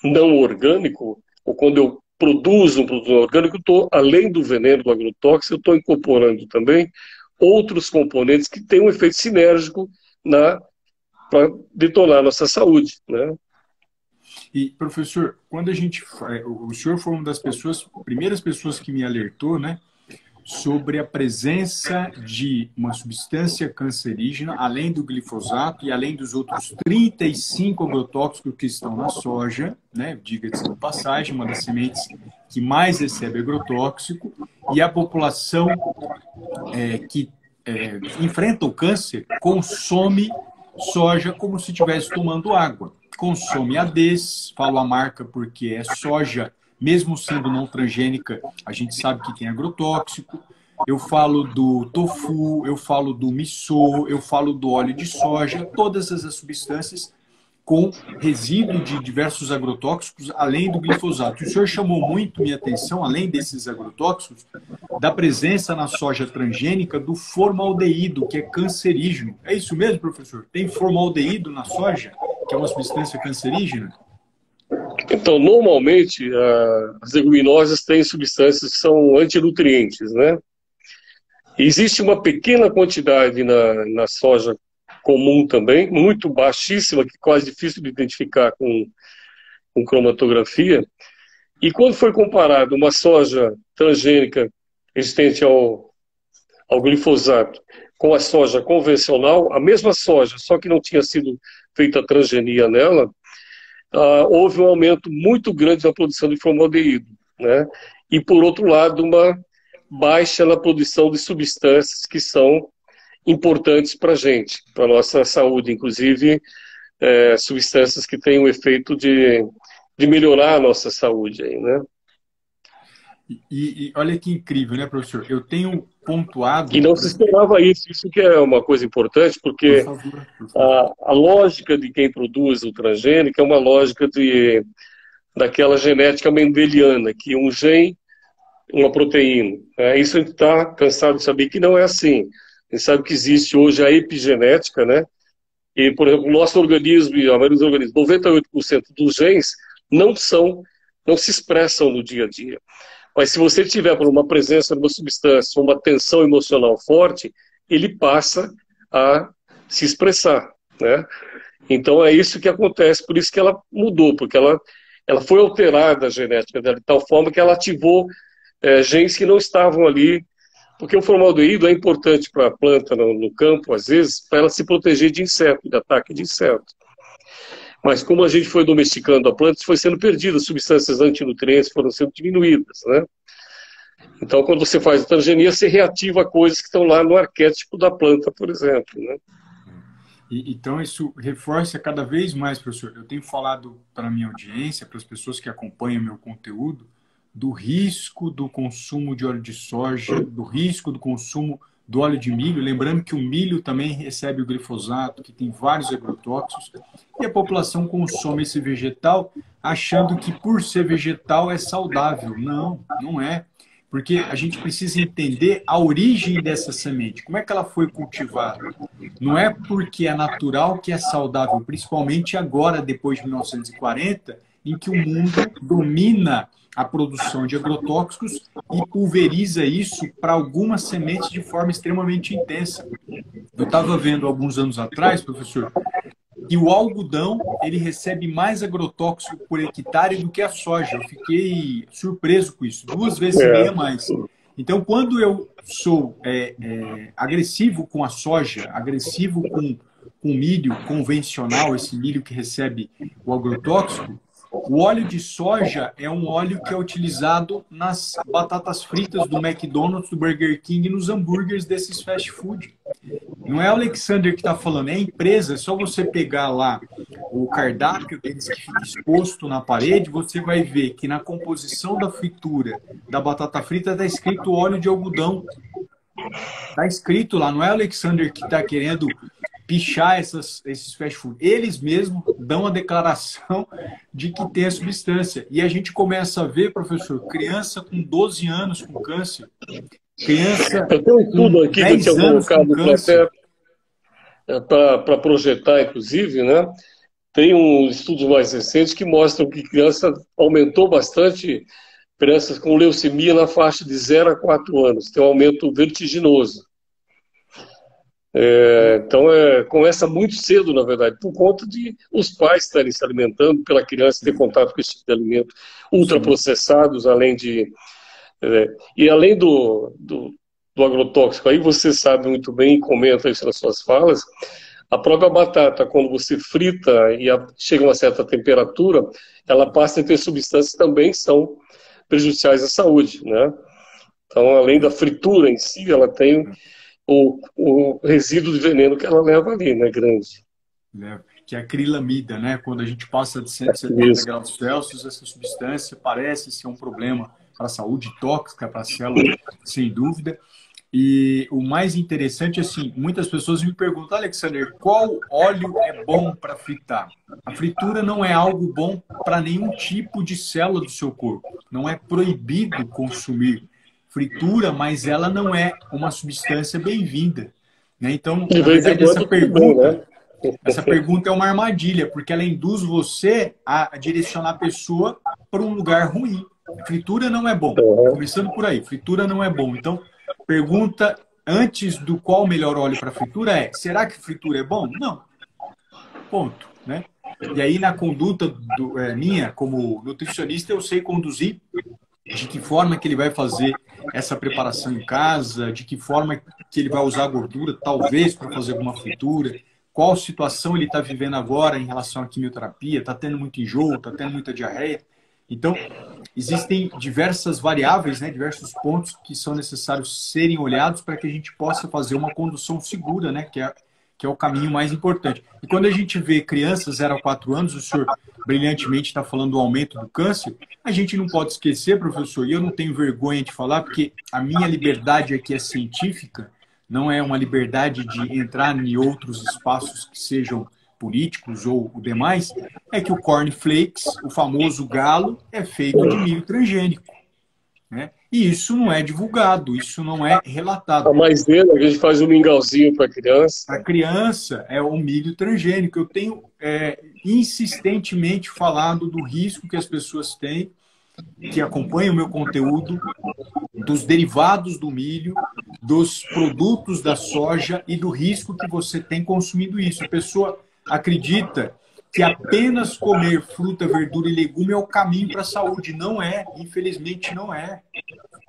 não orgânico, ou quando eu produzo um produto não orgânico, além do veneno do agrotóxico, eu estou incorporando também outros componentes que têm um efeito sinérgico para detonar a nossa saúde, né? E, professor, quando a gente. O senhor foi uma das primeiras pessoas que me alertou, né, sobre a presença de uma substância cancerígena, além do glifosato e além dos outros 35 agrotóxicos que estão na soja, né, diga-se de passagem, uma das sementes que mais recebe agrotóxico, e a população que enfrenta o câncer consome soja como se estivesse tomando água. Consome a DES, falo a marca porque é soja, mesmo sendo não transgênica, a gente sabe que tem agrotóxico. Eu falo do tofu, eu falo do miso, eu falo do óleo de soja, todas essas substâncias com resíduo de diversos agrotóxicos, além do glifosato. O senhor chamou muito minha atenção, além desses agrotóxicos, da presença na soja transgênica do formaldeído, que é cancerígeno. É isso mesmo, professor? Tem formaldeído na soja, que é uma substância cancerígena? Então, normalmente, as leguminosas têm substâncias que são antinutrientes, né? Existe uma pequena quantidade na soja comum também, muito baixíssima, que é quase difícil de identificar com cromatografia. E quando foi comparado uma soja transgênica resistente ao glifosato com a soja convencional, a mesma soja, só que não tinha sido feita a transgenia nela, houve um aumento muito grande na produção de formaldeído, né? E, por outro lado, uma baixa na produção de substâncias que são importantes para a gente, para a nossa saúde, inclusive substâncias que têm o efeito de melhorar a nossa saúde aí, né? E olha que incrível, né, professor? Eu tenho E pontuado, não se esperava isso que é uma coisa importante, por porque favor, por favor. a lógica de quem produz o transgênico é uma lógica daquela genética mendeliana, que um gene, uma proteína. Isso a gente está cansado de saber que não é assim. A gente sabe que existe hoje a epigenética, né? E, por exemplo, o nosso organismo e a maioria dos organismos, 98% dos genes não se expressam no dia a dia. Mas se você tiver por uma presença de uma substância, uma tensão emocional forte, ele passa a se expressar, né? Então é isso que acontece, por isso que ela mudou, porque ela foi alterada a genética dela de tal forma que ela ativou genes que não estavam ali, porque o formaldeído é importante para a planta no campo, às vezes, para ela se proteger de inseto, de ataque de inseto. Mas como a gente foi domesticando a planta, foi sendo perdida, substâncias antinutrientes foram sendo diminuídas, né? Então, quando você faz a transgenia, você reativa coisas que estão lá no arquétipo da planta, por exemplo, né? Então, isso reforça cada vez mais, professor. Eu tenho falado para a minha audiência, para as pessoas que acompanham meu conteúdo, do risco do consumo de óleo de soja, do risco do consumo do óleo de milho. Lembrando que o milho também recebe o glifosato, que tem vários agrotóxicos, e a população consome esse vegetal achando que por ser vegetal é saudável. Não, não é. Porque a gente precisa entender a origem dessa semente. Como é que ela foi cultivada? Não é porque é natural que é saudável, principalmente agora, depois de 1940, em que o mundo domina a produção de agrotóxicos e pulveriza isso para algumas sementes de forma extremamente intensa. Eu estava vendo alguns anos atrás, professor, que o algodão ele recebe mais agrotóxico por hectare do que a soja. Eu fiquei surpreso com isso, 2,5 vezes mais. Então, quando eu sou agressivo com a soja, agressivo com o milho convencional, esse milho que recebe o agrotóxico, o óleo de soja é um óleo que é utilizado nas batatas fritas do McDonald's, do Burger King e nos hambúrgueres desses fast food. Não é o Alexander que está falando, é a empresa. É só você pegar lá o cardápio deles que fica exposto na parede, você vai ver que na composição da fritura da batata frita está escrito óleo de algodão. Está escrito lá, não é o Alexander que está querendo pichar esses fast food. Eles mesmos dão a declaração de que tem a substância. E a gente começa a ver, professor, criança com 12 anos com câncer, criança Eu tenho um estudo com aqui que eu 10 tinha anos com câncer. para projetar, inclusive, né? Tem uns estudos mais recentes que mostram que criança aumentou bastante, crianças com leucemia na faixa de 0 a 4 anos, tem um aumento vertiginoso. Então, começa muito cedo, na verdade, por conta de os pais estarem se alimentando, pela criança ter contato com esse tipo de alimento, ultraprocessados, além de... e além do agrotóxico, aí você sabe muito bem, e comenta isso nas suas falas, a própria batata, quando você frita e chega a uma certa temperatura, ela passa a ter substâncias que também são prejudiciais à saúde, né? Então, além da fritura em si, ela tem o resíduo de veneno que ela leva ali, né, grande. Que é a acrilamida, né? Quando a gente passa de 170 graus Celsius, essa substância parece ser um problema para a saúde, tóxica para a célula, sem dúvida. E o mais interessante, assim, muitas pessoas me perguntam, Alexander, qual óleo é bom para fritar? A fritura não é algo bom para nenhum tipo de célula do seu corpo. Não é proibido consumir fritura, mas ela não é uma substância bem-vinda. Né? Então, na verdade, essa pergunta é uma armadilha, porque ela induz você a direcionar a pessoa para um lugar ruim. Fritura não é bom. Começando por aí, fritura não é bom. Então, pergunta antes do qual o melhor óleo para fritura é: será que fritura é bom? Não. Ponto. Né? E aí, na conduta minha, como nutricionista, eu sei conduzir de que forma que ele vai fazer essa preparação em casa, de que forma que ele vai usar a gordura, talvez, para fazer alguma fritura, qual situação ele está vivendo agora em relação à quimioterapia, está tendo muito enjoo, está tendo muita diarreia. Então, existem diversas variáveis, né, diversos pontos que são necessários serem olhados para que a gente possa fazer uma condução segura, né, que é o caminho mais importante. E quando a gente vê crianças 0 a 4 anos, o senhor brilhantemente está falando do aumento do câncer, a gente não pode esquecer, professor, e eu não tenho vergonha de falar, porque a minha liberdade aqui é científica, não é uma liberdade de entrar em outros espaços que sejam políticos ou o demais, é que o cornflakes, o famoso galo, é feito de milho transgênico, né? E isso não é divulgado, isso não é relatado. A maisena, a gente faz um mingauzinho para a criança. A criança é o milho transgênico. Eu tenho insistentemente falado do risco que as pessoas têm, que acompanham o meu conteúdo, dos derivados do milho, dos produtos da soja e do risco que você tem consumindo isso. A pessoa acredita que apenas comer fruta, verdura e legume é o caminho para a saúde. Não é, infelizmente não é.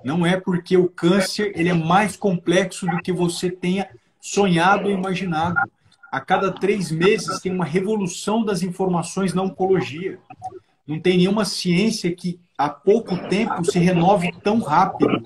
Não é, porque o câncer ele é mais complexo do que você tenha sonhado ou imaginado. A cada 3 meses tem uma revolução das informações na oncologia. Não tem nenhuma ciência que há pouco tempo se renove tão rápido.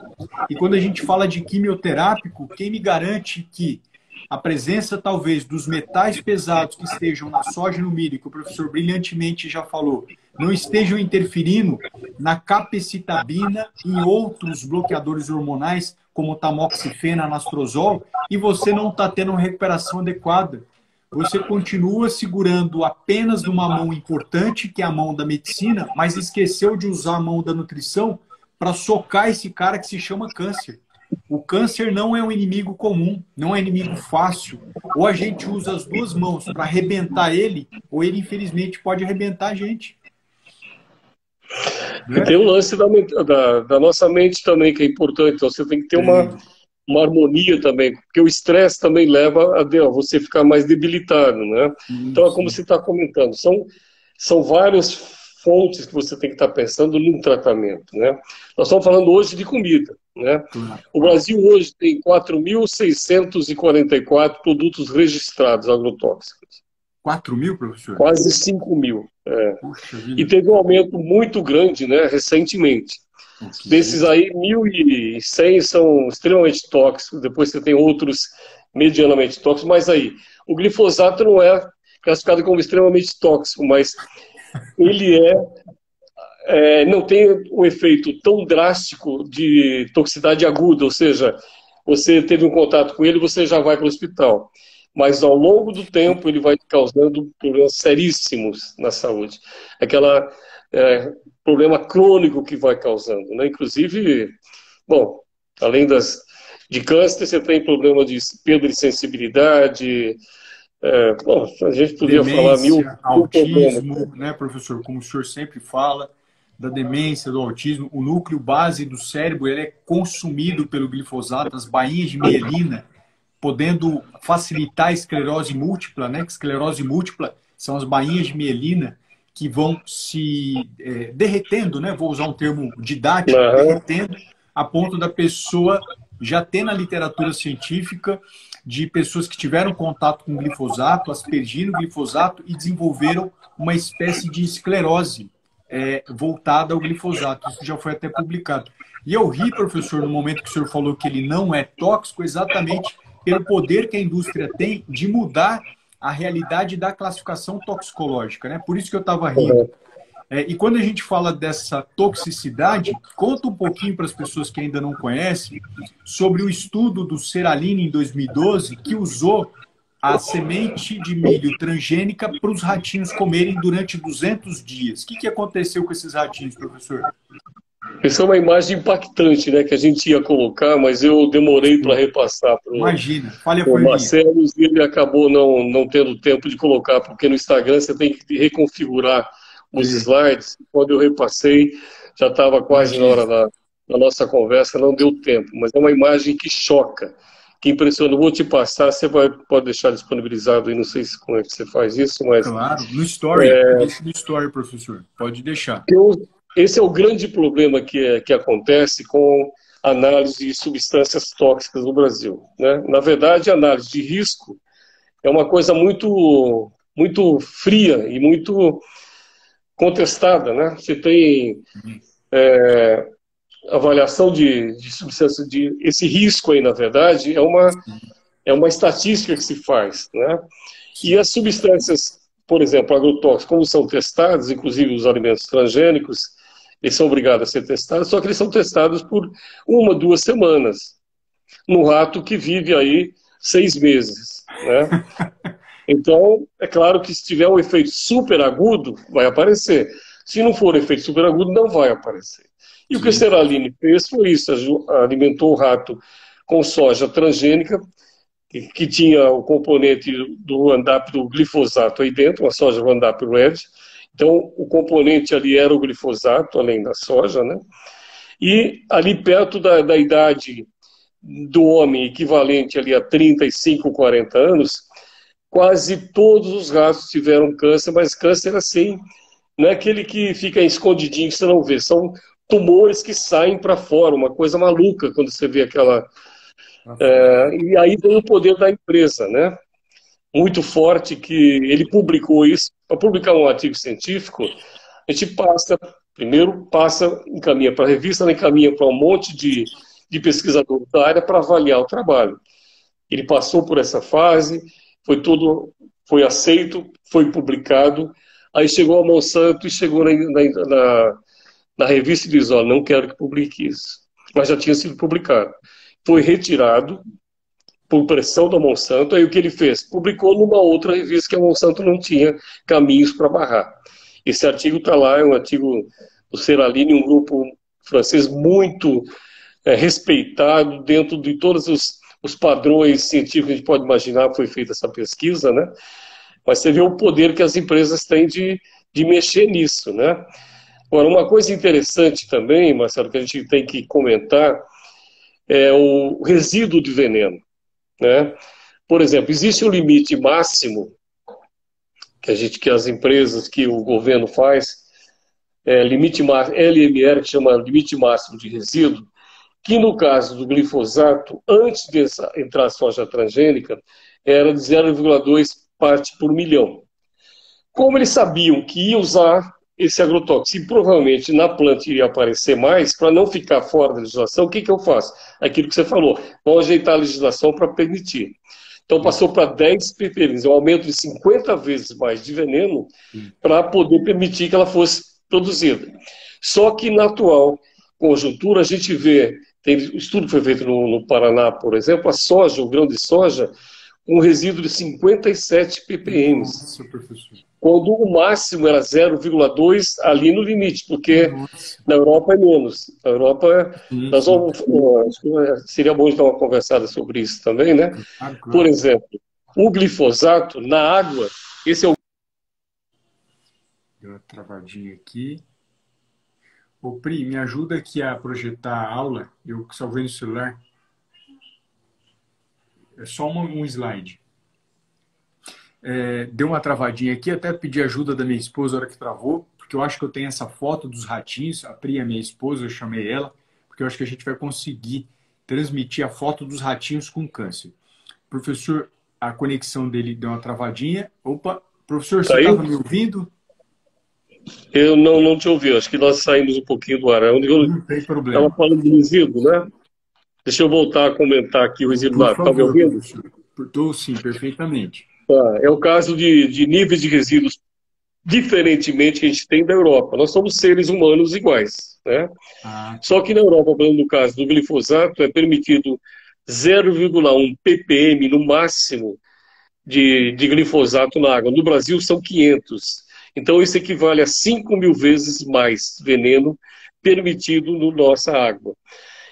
E quando a gente fala de quimioterápico, quem me garante que a presença, talvez, dos metais pesados que estejam na soja e no milho, que o professor brilhantemente já falou, não estejam interferindo na capecitabina e em outros bloqueadores hormonais, como tamoxifena, anastrozol, e você não está tendo uma recuperação adequada. Você continua segurando apenas numa mão importante, que é a mão da medicina, mas esqueceu de usar a mão da nutrição para socar esse cara que se chama câncer. O câncer não é um inimigo comum, não é inimigo fácil. Ou a gente usa as duas mãos para arrebentar ele, ou ele, infelizmente, pode arrebentar a gente. E tem o lance da nossa mente também, que é importante. Então, você tem que ter uma harmonia também, porque o estresse também leva a você ficar mais debilitado, né? Então, é como você está comentando, são várias fontes que você tem que estar pensando no tratamento, né? Nós estamos falando hoje de comida, né? O Brasil hoje tem 4.644 produtos registrados agrotóxicos. 4.000, professor? Quase 5.000. E teve um aumento muito grande, né, recentemente. Desses aí, 1.100 são extremamente tóxicos, depois você tem outros medianamente tóxicos, mas aí, o glifosato não é classificado como extremamente tóxico, mas ele não tem um efeito tão drástico de toxicidade aguda, ou seja, você teve um contato com ele, você já vai para o hospital. Mas ao longo do tempo ele vai causando problemas seríssimos na saúde. Aquela problema crônico que vai causando, né? Inclusive, bom, além de câncer, você tem problema de perda de sensibilidade. Bom, a gente podia falar mil autismo, né, professor? Como o senhor sempre fala, da demência, do autismo, o núcleo base do cérebro ele é consumido pelo glifosato, as bainhas de mielina, podendo facilitar a esclerose múltipla, né? Esclerose múltipla são as bainhas de mielina que vão se derretendo, né? Vou usar um termo didático, derretendo, a ponto da pessoa já ter na literatura científica de pessoas que tiveram contato com glifosato, aspergiram glifosato e desenvolveram uma espécie de esclerose voltada ao glifosato. Isso já foi até publicado. E eu ri, professor, no momento que o senhor falou que ele não é tóxico, exatamente pelo poder que a indústria tem de mudar a realidade da classificação toxicológica, né? Por isso que eu estava rindo. E quando a gente fala dessa toxicidade, conta um pouquinho para as pessoas que ainda não conhecem sobre o estudo do Seralini em 2012, que usou a semente de milho transgênica para os ratinhos comerem durante 200 dias. O que aconteceu com esses ratinhos, professor? Essa é uma imagem impactante, né, que a gente ia colocar, mas eu demorei para repassar para o Marcelo e ele acabou não tendo tempo de colocar, porque no Instagram você tem que reconfigurar os slides. Quando eu repassei, já estava quase na hora da nossa conversa, não deu tempo, mas é uma imagem que choca, que impressiona. Eu vou te passar, você pode deixar disponibilizado aí, não sei como é que você faz isso, mas... Claro, no Story, deixa no Story, professor, pode deixar. Esse é o grande problema que acontece com análise de substâncias tóxicas no Brasil, né? Na verdade, a análise de risco é uma coisa muito, muito fria e muito contestada, né? Você tem avaliação de substância, esse risco aí, na verdade, é uma estatística que se faz, né? E as substâncias, por exemplo, agrotóxicos, como são testados, inclusive os alimentos transgênicos, eles são obrigados a ser testados, só que eles são testados por 1, 2 semanas, no rato que vive aí 6 meses, né? Então, é claro que se tiver um efeito super agudo, vai aparecer. Se não for efeito super agudo, não vai aparecer. E o que o Sim. Seralini fez foi isso, alimentou o rato com soja transgênica, que tinha o componente do Roundup, do glifosato aí dentro, uma soja Roundup Red. Então, o componente ali era o glifosato, além da soja, né? E ali perto da idade do homem, equivalente ali a 35, 40 anos, quase todos os ratos tiveram câncer, mas câncer assim, não é aquele que fica escondidinho que você não vê, são tumores que saem para fora, uma coisa maluca quando você vê aquela... e aí vem o poder da empresa, né? Muito forte, que ele publicou isso. Para publicar um artigo científico, a gente primeiro encaminha para a revista, ela encaminha para um monte de pesquisadores da área para avaliar o trabalho. Ele passou por essa fase, foi aceito, foi publicado, aí chegou a Monsanto e chegou na revista e diz, ó, não quero que publique isso. Mas já tinha sido publicado. Foi retirado por pressão da Monsanto, aí o que ele fez? Publicou numa outra revista que a Monsanto não tinha caminhos para barrar. Esse artigo está lá, é um artigo do Seralini, um grupo francês muito respeitado dentro de todos os padrões científicos que a gente pode imaginar, foi feita essa pesquisa, né? Mas você vê o poder que as empresas têm de mexer nisso, né? Agora, uma coisa interessante também, Marcelo, que a gente tem que comentar, é o resíduo de veneno, né? Por exemplo, existe um limite máximo que as empresas, que o governo faz, limite máximo, LMR, que chama limite máximo de resíduo, que no caso do glifosato, antes de entrar a soja transgênica, era de 0,2 parte por milhão. Como eles sabiam que ia usar esse agrotóxico e provavelmente na planta iria aparecer mais, para não ficar fora da legislação, o que eu faço? Aquilo que você falou, vamos ajeitar a legislação para permitir. Então passou para 10 ppm, um aumento de 50 vezes mais de veneno para poder permitir que ela fosse produzida. Só que na atual conjuntura a gente vê, tem um estudo que foi feito no Paraná, por exemplo, a soja, o grão de soja, com um resíduo de 57 ppm. Nossa, professor. Quando o máximo era 0,2 ali no limite, porque na Europa é menos. Na Europa, seria bom de dar uma conversada sobre isso também, né? Claro, claro. Por exemplo, o glifosato na água, esse é o... Deu uma travadinha aqui. Ô, Pri, me ajuda aqui a projetar a aula. Eu salvei no celular. É só um slide. Deu uma travadinha aqui, até pedi ajuda da minha esposa na hora que travou, porque eu acho que eu tenho essa foto dos ratinhos, a Pri é minha esposa, eu chamei ela, porque eu acho que a gente vai conseguir transmitir a foto dos ratinhos com câncer. Professor, a conexão dele deu uma travadinha. Opa, professor, você estava me ouvindo? Eu não te ouvi, acho que nós saímos um pouquinho do ar. Não tem problema. Estava falando do resíduo, né? Deixa eu voltar a comentar aqui o resíduo lá. Está me ouvindo? Estou sim, perfeitamente. É o caso de níveis de resíduos, diferentemente, que a gente tem da Europa. Nós somos seres humanos iguais, né? Só que na Europa, no caso do glifosato, é permitido 0,1 ppm no máximo de glifosato na água. No Brasil são 500. Então isso equivale a 5.000 vezes mais veneno permitido na nossa água.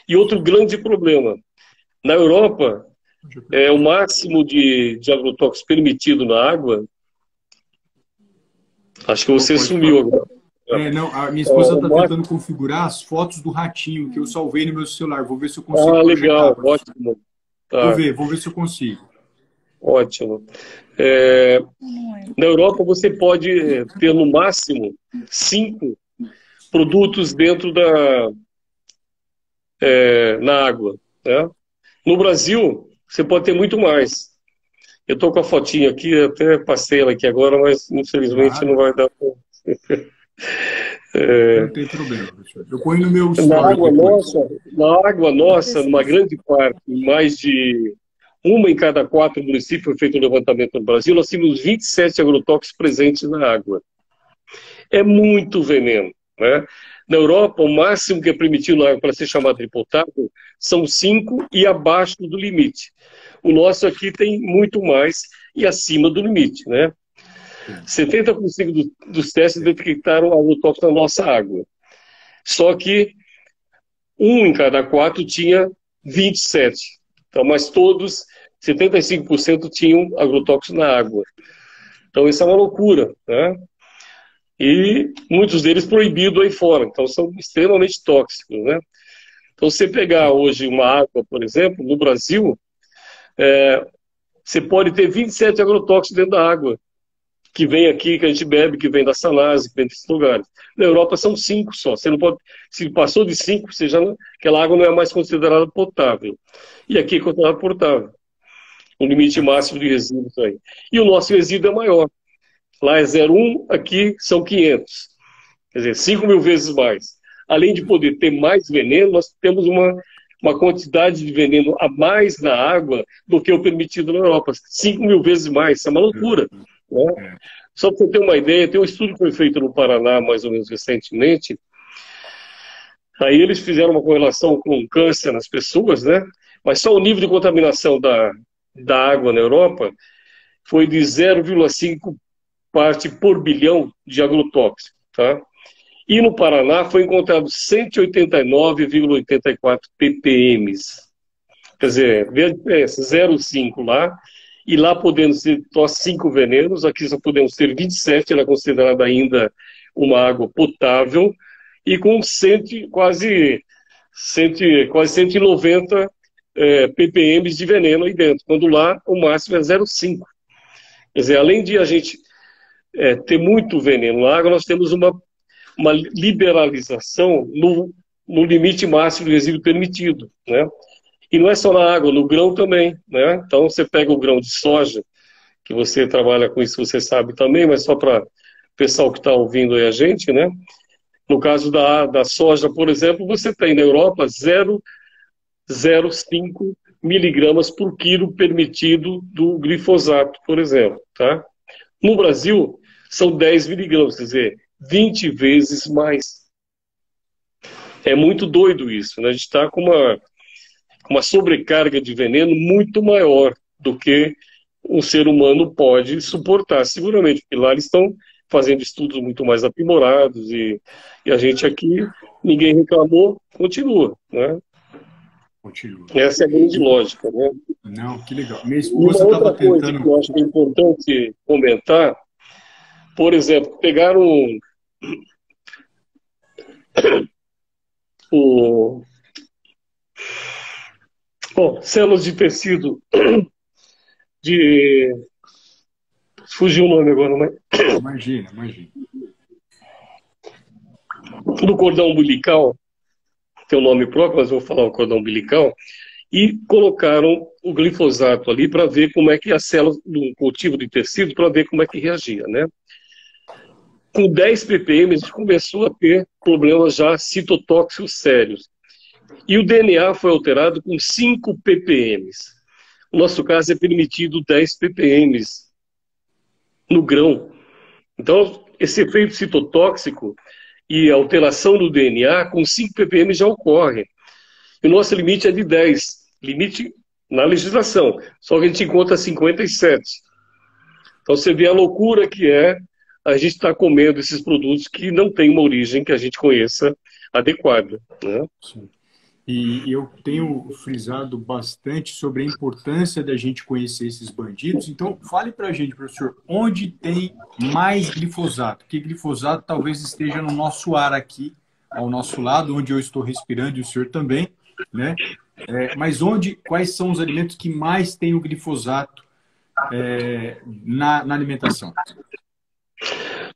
E outro grande problema, na Europa, o máximo de agrotóxicos permitido na água, acho que você sumiu agora. Não, a minha esposa está tentando configurar as fotos do ratinho que eu salvei no meu celular. Vou ver se eu consigo. Legal, ótimo. Tá. Vou ver se eu consigo. Ótimo. Na Europa você pode ter no máximo 5 produtos dentro na água, né? No Brasil, você pode ter muito mais. Eu estou com a fotinha aqui, até passei ela aqui agora, mas infelizmente não vai dar. Não tem problema, professor. Eu ponho no meu Na story água depois. nossa, numa grande parte, mais de uma em cada 4 municípios foi feito um levantamento no Brasil, nós tínhamos 27 agrotóxicos presentes na água. É muito veneno, né? Na Europa, o máximo que é permitido na água para ser chamado de potável são 5 e abaixo do limite. O nosso aqui tem muito mais e acima do limite, né? 70% dos testes detectaram agrotóxicos na nossa água. Só que um em cada 4 tinha 27. Então, mas todos, 75% tinham agrotóxicos na água. Então, isso é uma loucura, né? E muitos deles proibidos aí fora. Então, são extremamente tóxicos, né? Então, se você pegar hoje uma água, por exemplo, no Brasil, você pode ter 27 agrotóxicos dentro da água, que vem aqui, que a gente bebe, que vem da Sanase, que vem desses lugares. Na Europa são 5 só. Você não pode, se passou de 5, aquela água não é mais considerada potável. E aqui é considerada potável. O limite máximo de resíduos aí. E o nosso resíduo é maior. Lá é 0,1, aqui são 500. Quer dizer, 5.000 vezes mais. Além de poder ter mais veneno, nós temos uma quantidade de veneno a mais na água do que o permitido na Europa. 5.000 vezes mais. Isso é uma loucura. Né? Só para você ter uma ideia, tem um estudo que foi feito no Paraná, mais ou menos recentemente. Aí eles fizeram uma correlação com câncer nas pessoas, né? Mas só o nível de contaminação da água na Europa foi de 0,5 parte por bilhão de agrotóxico, tá? E no Paraná foi encontrado 189,84 ppm. Quer dizer, vê a diferença, 0,5 lá, e lá podendo ser só 5 venenos, aqui só podemos ter 27, ela é considerada ainda uma água potável, e com quase 190 ppm de veneno aí dentro, quando lá o máximo é 0,5. Quer dizer, além de a gente ter muito veneno na água, nós temos uma liberalização no limite máximo de resíduo permitido, né? E não é só na água, no grão também, né? Então você pega o grão de soja, que você trabalha com isso, você sabe também, mas só para o pessoal que está ouvindo aí a gente, né? No caso da soja, por exemplo, você tem na Europa 0,05 miligramas por quilo permitido do glifosato, por exemplo, tá? No Brasil, são 10 miligramas, quer dizer, 20 vezes mais. É muito doido isso, né? A gente está com uma sobrecarga de veneno muito maior do que um ser humano pode suportar, seguramente, porque lá eles estão fazendo estudos muito mais aprimorados e a gente aqui, ninguém reclamou, continua, né? Continua. Essa é a grande lógica, né? Não, que legal. Minha E uma esposa outra estava coisa tentando. que eu acho que é importante comentar, por exemplo, pegaram células de tecido de... Fugiu o nome agora, mas... Imagina. do cordão umbilical, tem um nome próprio, mas vou falar o cordão umbilical, e colocaram o glifosato ali para ver como é que a célula do cultivo de tecido, para ver como é que reagia, né? Com 10 ppm, a gente começou a ter problemas já citotóxicos sérios. E o DNA foi alterado com 5 ppm. No nosso caso, é permitido 10 ppm no grão. Então, esse efeito citotóxico e a alteração do DNA com 5 ppm já ocorre. E o nosso limite é de 10. Limite na legislação. Só que a gente encontra 57. Então você vê a loucura que é a gente estar comendo esses produtos que não têm uma origem que a gente conheça adequada, né? Sim. E eu tenho frisado bastante sobre a importância da gente conhecer esses bandidos. Então, fale para a gente, professor, onde tem mais glifosato? Porque glifosato talvez esteja no nosso ar aqui, ao nosso lado, onde eu estou respirando e o senhor também, né? Mas quais são os alimentos que mais têm o glifosato na alimentação?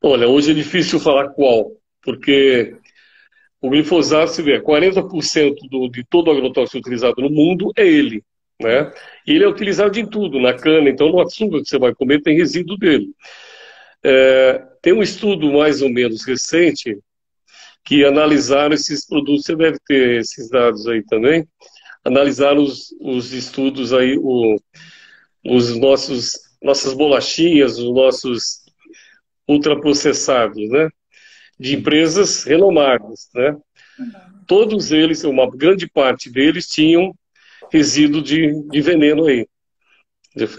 Olha, hoje é difícil falar qual, porque o glifosato, se vê, 40% de todo o agrotóxico utilizado no mundo é ele, né? E ele é utilizado em tudo, na cana, então no açúcar que você vai comer tem resíduo dele. Tem um estudo mais ou menos recente que analisaram esses produtos, você deve ter esses dados aí também, analisaram os estudos aí, os nossas bolachinhas, os nossos ultraprocessados, né? De empresas renomadas, né? Todos eles, uma grande parte deles, tinham resíduo de veneno aí.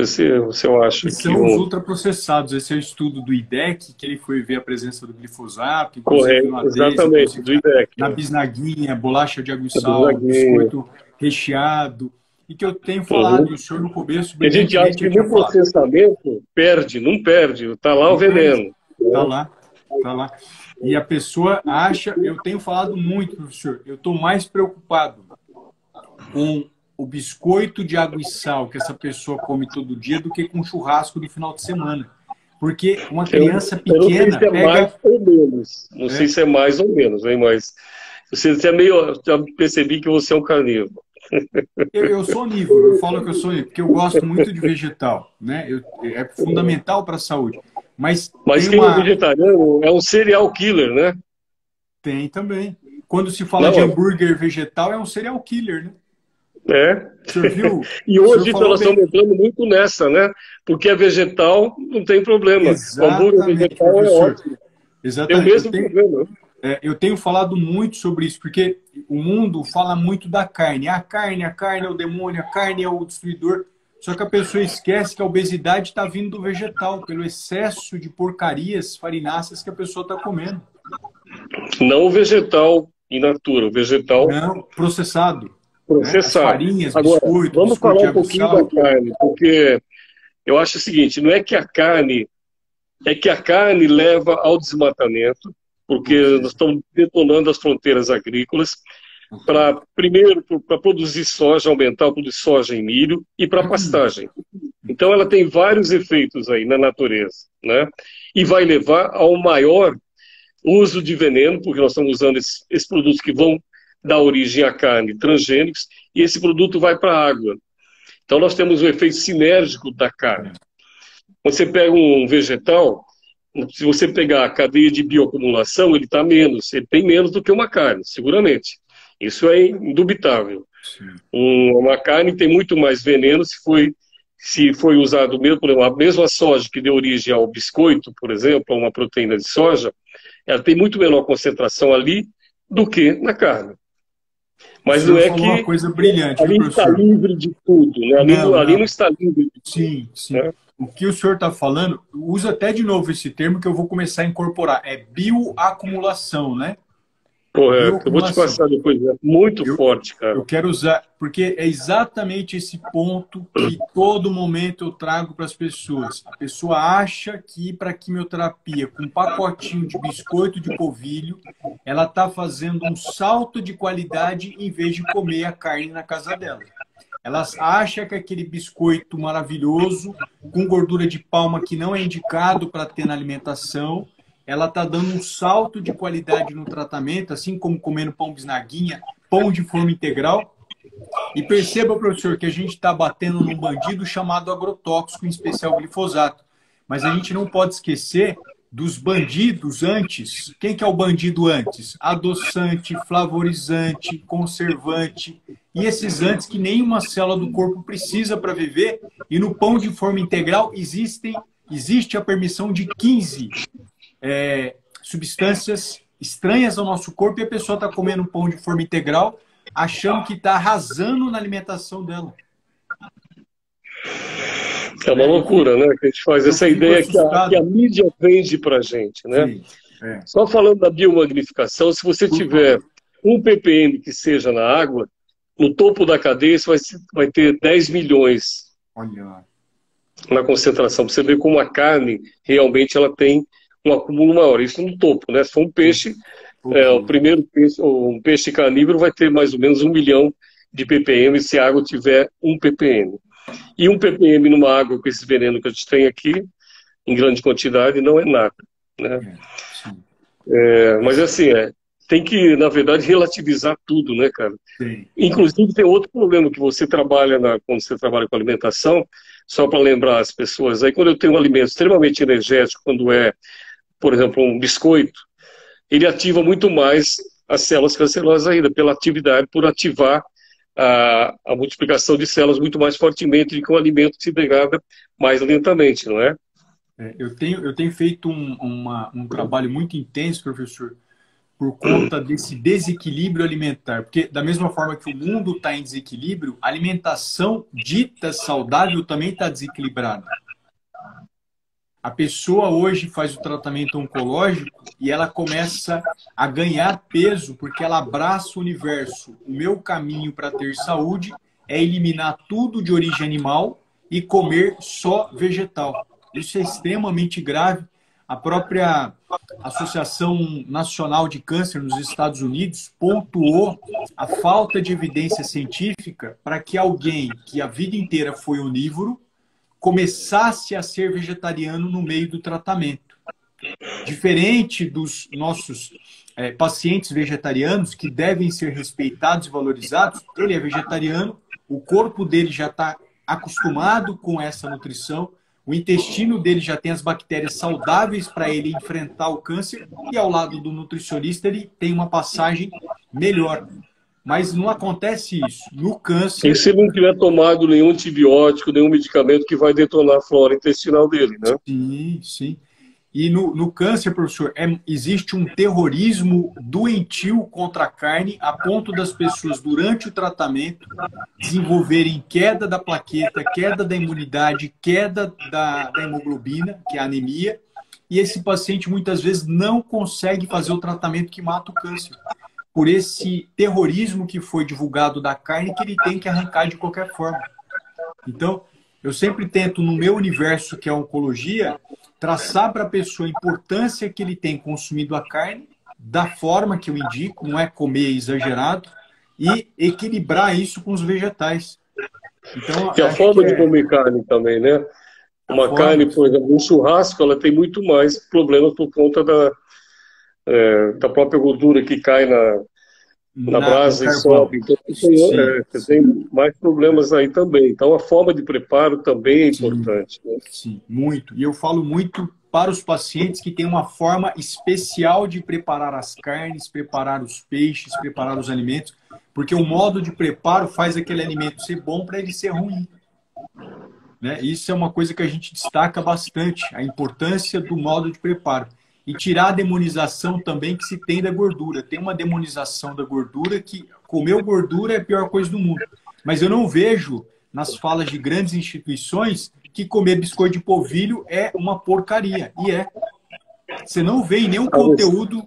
Se eu acho E que são os ultraprocessados. Esse é o estudo do IDEC, que ele foi ver a presença do glifosato, inclusive no correto, Adaze, exatamente, inclusive do IDEC, na bisnaguinha, bolacha de água e do sal, zagueiro. biscoito recheado. E que eu tenho falado, e Uhum. o senhor no começo, E a gente acha brilhantemente, que já tinha no falado. processamento perde, não perde, está lá o Não perde. veneno. Tá Né? lá, tá lá. E a pessoa acha, eu tenho falado muito, professor, eu estou mais preocupado com o biscoito de água e sal que essa pessoa come todo dia do que com o churrasco do final de semana. Porque uma criança Eu não sei pequena se é mais pega. ou menos. Não sei É, se é mais ou menos, hein? Mas você é meio. Já percebi que você é um carnívoro. eu sou onívoro, eu falo que eu sou onívoro, porque eu gosto muito de vegetal, né? É fundamental para a saúde. Mas Mas tem quem é uma. vegetariano é um serial killer, né? Tem também. Quando se fala de Não, hambúrguer vegetal, é um serial killer, né? é. O senhor viu? E O senhor hoje falou nós bem. estamos entrando muito nessa, né? Porque é vegetal, não tem problema. O hambúrguer Exatamente, vegetal é professor. ótimo. Tem o Exatamente. mesmo problema. Eu tenho falado muito sobre isso, porque o mundo fala muito da carne. A carne é o demônio, a carne é o destruidor. Só que a pessoa esquece que a obesidade está vindo do vegetal, pelo excesso de porcarias farináceas que a pessoa está comendo. Não o vegetal in natura, o vegetal Não, processado. Né? As processado. farinhas, Agora, vamos biscoito falar de um água e pouquinho da sal. carne, porque eu acho o seguinte, não é que a carne, é que a carne leva ao desmatamento, porque nós estamos detonando as fronteiras agrícolas para, primeiro, para produzir soja, aumentar a produção de soja e milho e para pastagem. Então, ela tem vários efeitos aí na natureza, né? E vai levar ao maior uso de veneno, porque nós estamos usando esses produtos que vão dar origem à carne, transgênicos, e esse produto vai para a água. Então, nós temos o efeito sinérgico da carne. Quando você pega um vegetal, se você pegar a cadeia de bioacumulação, ele está menos, ele tem menos do que uma carne, seguramente. Isso é indubitável. Uma carne tem muito mais veneno se foi usado mesmo, por exemplo, a mesma soja que deu origem ao biscoito, por exemplo, a uma proteína de soja, ela tem muito menor concentração ali do que na carne. Mas não é Falou uma que coisa brilhante, viu, ali está professor? livre de tudo, né? Não, Ali não não. está livre de tudo. Sim, sim. Né? O que o senhor está falando, usa até de novo esse termo que eu vou começar a incorporar. É bioacumulação, né? Correto. Eu vou te Bioacumulação. passar depois. É muito Eu, forte, cara. eu quero usar, porque é exatamente esse ponto que todo momento eu trago para as pessoas. A pessoa acha que ir para a quimioterapia com um pacotinho de biscoito de polvilho, ela está fazendo um salto de qualidade em vez de comer a carne na casa dela. Elas acham que aquele biscoito maravilhoso, com gordura de palma que não é indicado para ter na alimentação, ela está dando um salto de qualidade no tratamento, assim como comendo pão bisnaguinha, pão de forma integral. E perceba, professor, que a gente está batendo num bandido chamado agrotóxico, em especial glifosato. Mas a gente não pode esquecer dos bandidos antes. Quem que é o bandido antes? Adoçante, flavorizante, conservante. E esses antes que nenhuma célula do corpo precisa para viver. E no pão de forma integral existe a permissão de 15 substâncias estranhas ao nosso corpo, e a pessoa está comendo um pão de forma integral, achando que está arrasando na alimentação dela. É uma loucura, né? Que a gente faz essa ideia que a mídia vende para a gente, né? Sim, Só falando da biomagnificação, se você tiver um ppm que seja na água, no topo da cadeia você vai ter 10 milhões. Olha lá. Na concentração. Você vê como a carne realmente ela tem um acúmulo maior. Isso no topo, né? Se for um peixe, o primeiro peixe, um peixe carnívoro vai ter mais ou menos 1 milhão de ppm se a água tiver 1 ppm. E 1 ppm numa água com esse veneno que a gente tem aqui, em grande quantidade, não é nada. Né? Mas assim, tem que, na verdade, relativizar tudo, né, cara? Sim. Inclusive, tem outro problema que você trabalha, quando você trabalha com alimentação, só para lembrar as pessoas, aí quando eu tenho um alimento extremamente energético, quando é, por exemplo, um biscoito, ele ativa muito mais as células cancerosas ainda, pela atividade, por ativar a multiplicação de células muito mais fortemente do que um alimento que se degrada mais lentamente, não é? Eu tenho feito um trabalho muito intenso, professor, por conta desse desequilíbrio alimentar. Porque, da mesma forma que o mundo está em desequilíbrio, a alimentação dita saudável também está desequilibrada. A pessoa hoje faz o tratamento oncológico e ela começa a ganhar peso porque ela abraça o universo. O meu caminho para ter saúde é eliminar tudo de origem animal e comer só vegetal. Isso é extremamente grave. A própria Associação Nacional de Câncer nos Estados Unidos pontuou a falta de evidência científica para que alguém que a vida inteira foi onívoro começasse a ser vegetariano no meio do tratamento. Diferente dos nossos pacientes vegetarianos, que devem ser respeitados e valorizados, ele é vegetariano, o corpo dele já está acostumado com essa nutrição, o intestino dele já tem as bactérias saudáveis para ele enfrentar o câncer, e ao lado do nutricionista ele tem uma passagem melhor. Mas não acontece isso. No câncer... E se não tiver tomado nenhum antibiótico, nenhum medicamento que vai detonar a flora intestinal dele, né? Sim, sim. E no câncer, professor, existe um terrorismo doentio contra a carne, a ponto das pessoas, durante o tratamento, desenvolverem queda da plaqueta, queda da imunidade, queda da hemoglobina, que é a anemia, e esse paciente muitas vezes não consegue fazer o tratamento que mata o câncer, por esse terrorismo que foi divulgado da carne, que ele tem que arrancar de qualquer forma. Então, eu sempre tento, no meu universo, que é a oncologia, traçar para a pessoa a importância que ele tem consumindo a carne, da forma que eu indico, não é comer exagerado, e equilibrar isso com os vegetais. Então, E a forma de comer carne também, né? Uma carne, por exemplo, um churrasco, ela tem muito mais problemas por conta da própria gordura que cai na brasa e sobe. Então, você tem mais problemas aí também. Então, a forma de preparo também é importante. Né? Sim, muito. E eu falo muito para os pacientes que têm uma forma especial de preparar as carnes, preparar os peixes, preparar os alimentos, porque o modo de preparo faz aquele alimento ser bom para ele ser ruim. Né? Isso é uma coisa que a gente destaca bastante, a importância do modo de preparo. E tirar a demonização também que se tem da gordura. Tem uma demonização da gordura que comer gordura é a pior coisa do mundo. Mas eu não vejo nas falas de grandes instituições que comer biscoito de polvilho é uma porcaria. E é. Você não vê em nenhum conteúdo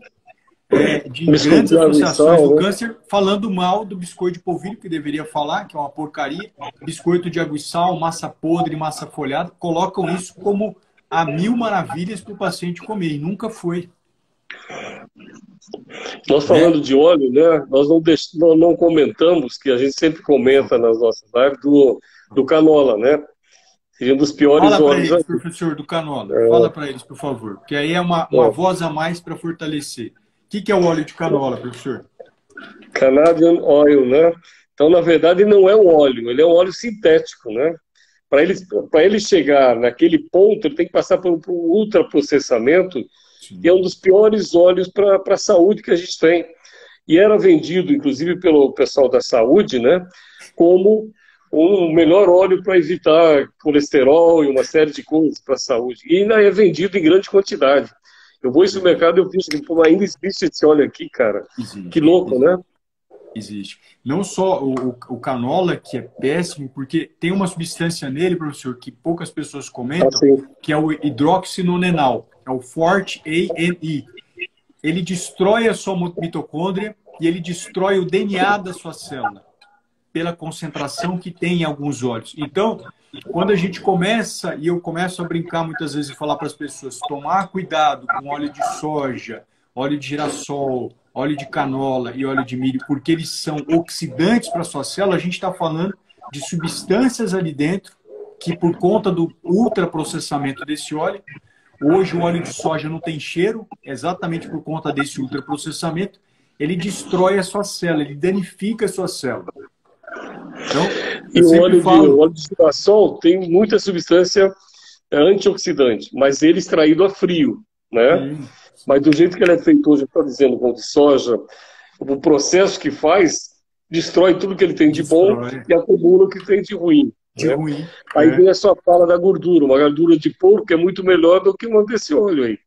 de grandes associações do câncer falando mal do biscoito de polvilho, que deveria falar, que é uma porcaria. Biscoito de água e sal, massa podre, massa folhada. Colocam isso como a mil maravilhas para o paciente comer, e nunca foi. Nós falando de óleo, né? Nós não comentamos, que a gente sempre comenta nas nossas lives, do canola, né? Seria um dos piores óleos. Fala para eles, professor, do canola. Fala para eles, por favor. Porque aí é uma voz a mais para fortalecer. O que é o óleo de canola, professor? Canadian oil, né? Então, na verdade, não é um óleo, ele é um óleo sintético, né? Para ele chegar naquele ponto, ele tem que passar por um ultraprocessamento, que é um dos piores óleos para a saúde que a gente tem. E era vendido, inclusive, pelo pessoal da saúde, né, como um melhor óleo para evitar colesterol e uma série de coisas para a saúde. E ainda é vendido em grande quantidade. Eu vou no mercado e eu vejo que ainda existe esse óleo aqui, cara. Existe. Que louco, né? Existe. Não só o canola, que é péssimo, porque tem uma substância nele, professor, que poucas pessoas comentam, que é o hidroxinonenal, é o FORT-ANI. Ele destrói a sua mitocôndria e ele destrói o DNA da sua célula, pela concentração que tem em alguns óleos. Então, quando a gente começa, e eu começo a brincar muitas vezes e falar para as pessoas, tomar cuidado com óleo de soja, óleo de girassol, óleo de canola e óleo de milho, porque eles são oxidantes para a sua célula, a gente está falando de substâncias ali dentro que, por conta do ultraprocessamento desse óleo, hoje o óleo de soja não tem cheiro, exatamente por conta desse ultraprocessamento, ele destrói a sua célula, ele danifica a sua célula. Então, E eu o sempre o falo, óleo de girassol tem muita substância antioxidante, mas ele extraído a frio, né? sim, Mas sim, do jeito que ele é feito hoje, está dizendo, com o de soja, o processo que faz destrói tudo que ele tem de bom destrói e acumula o que tem de ruim, de né? ruim. Aí vem a sua fala da gordura, uma gordura de porco é muito melhor do que uma desse óleo aí.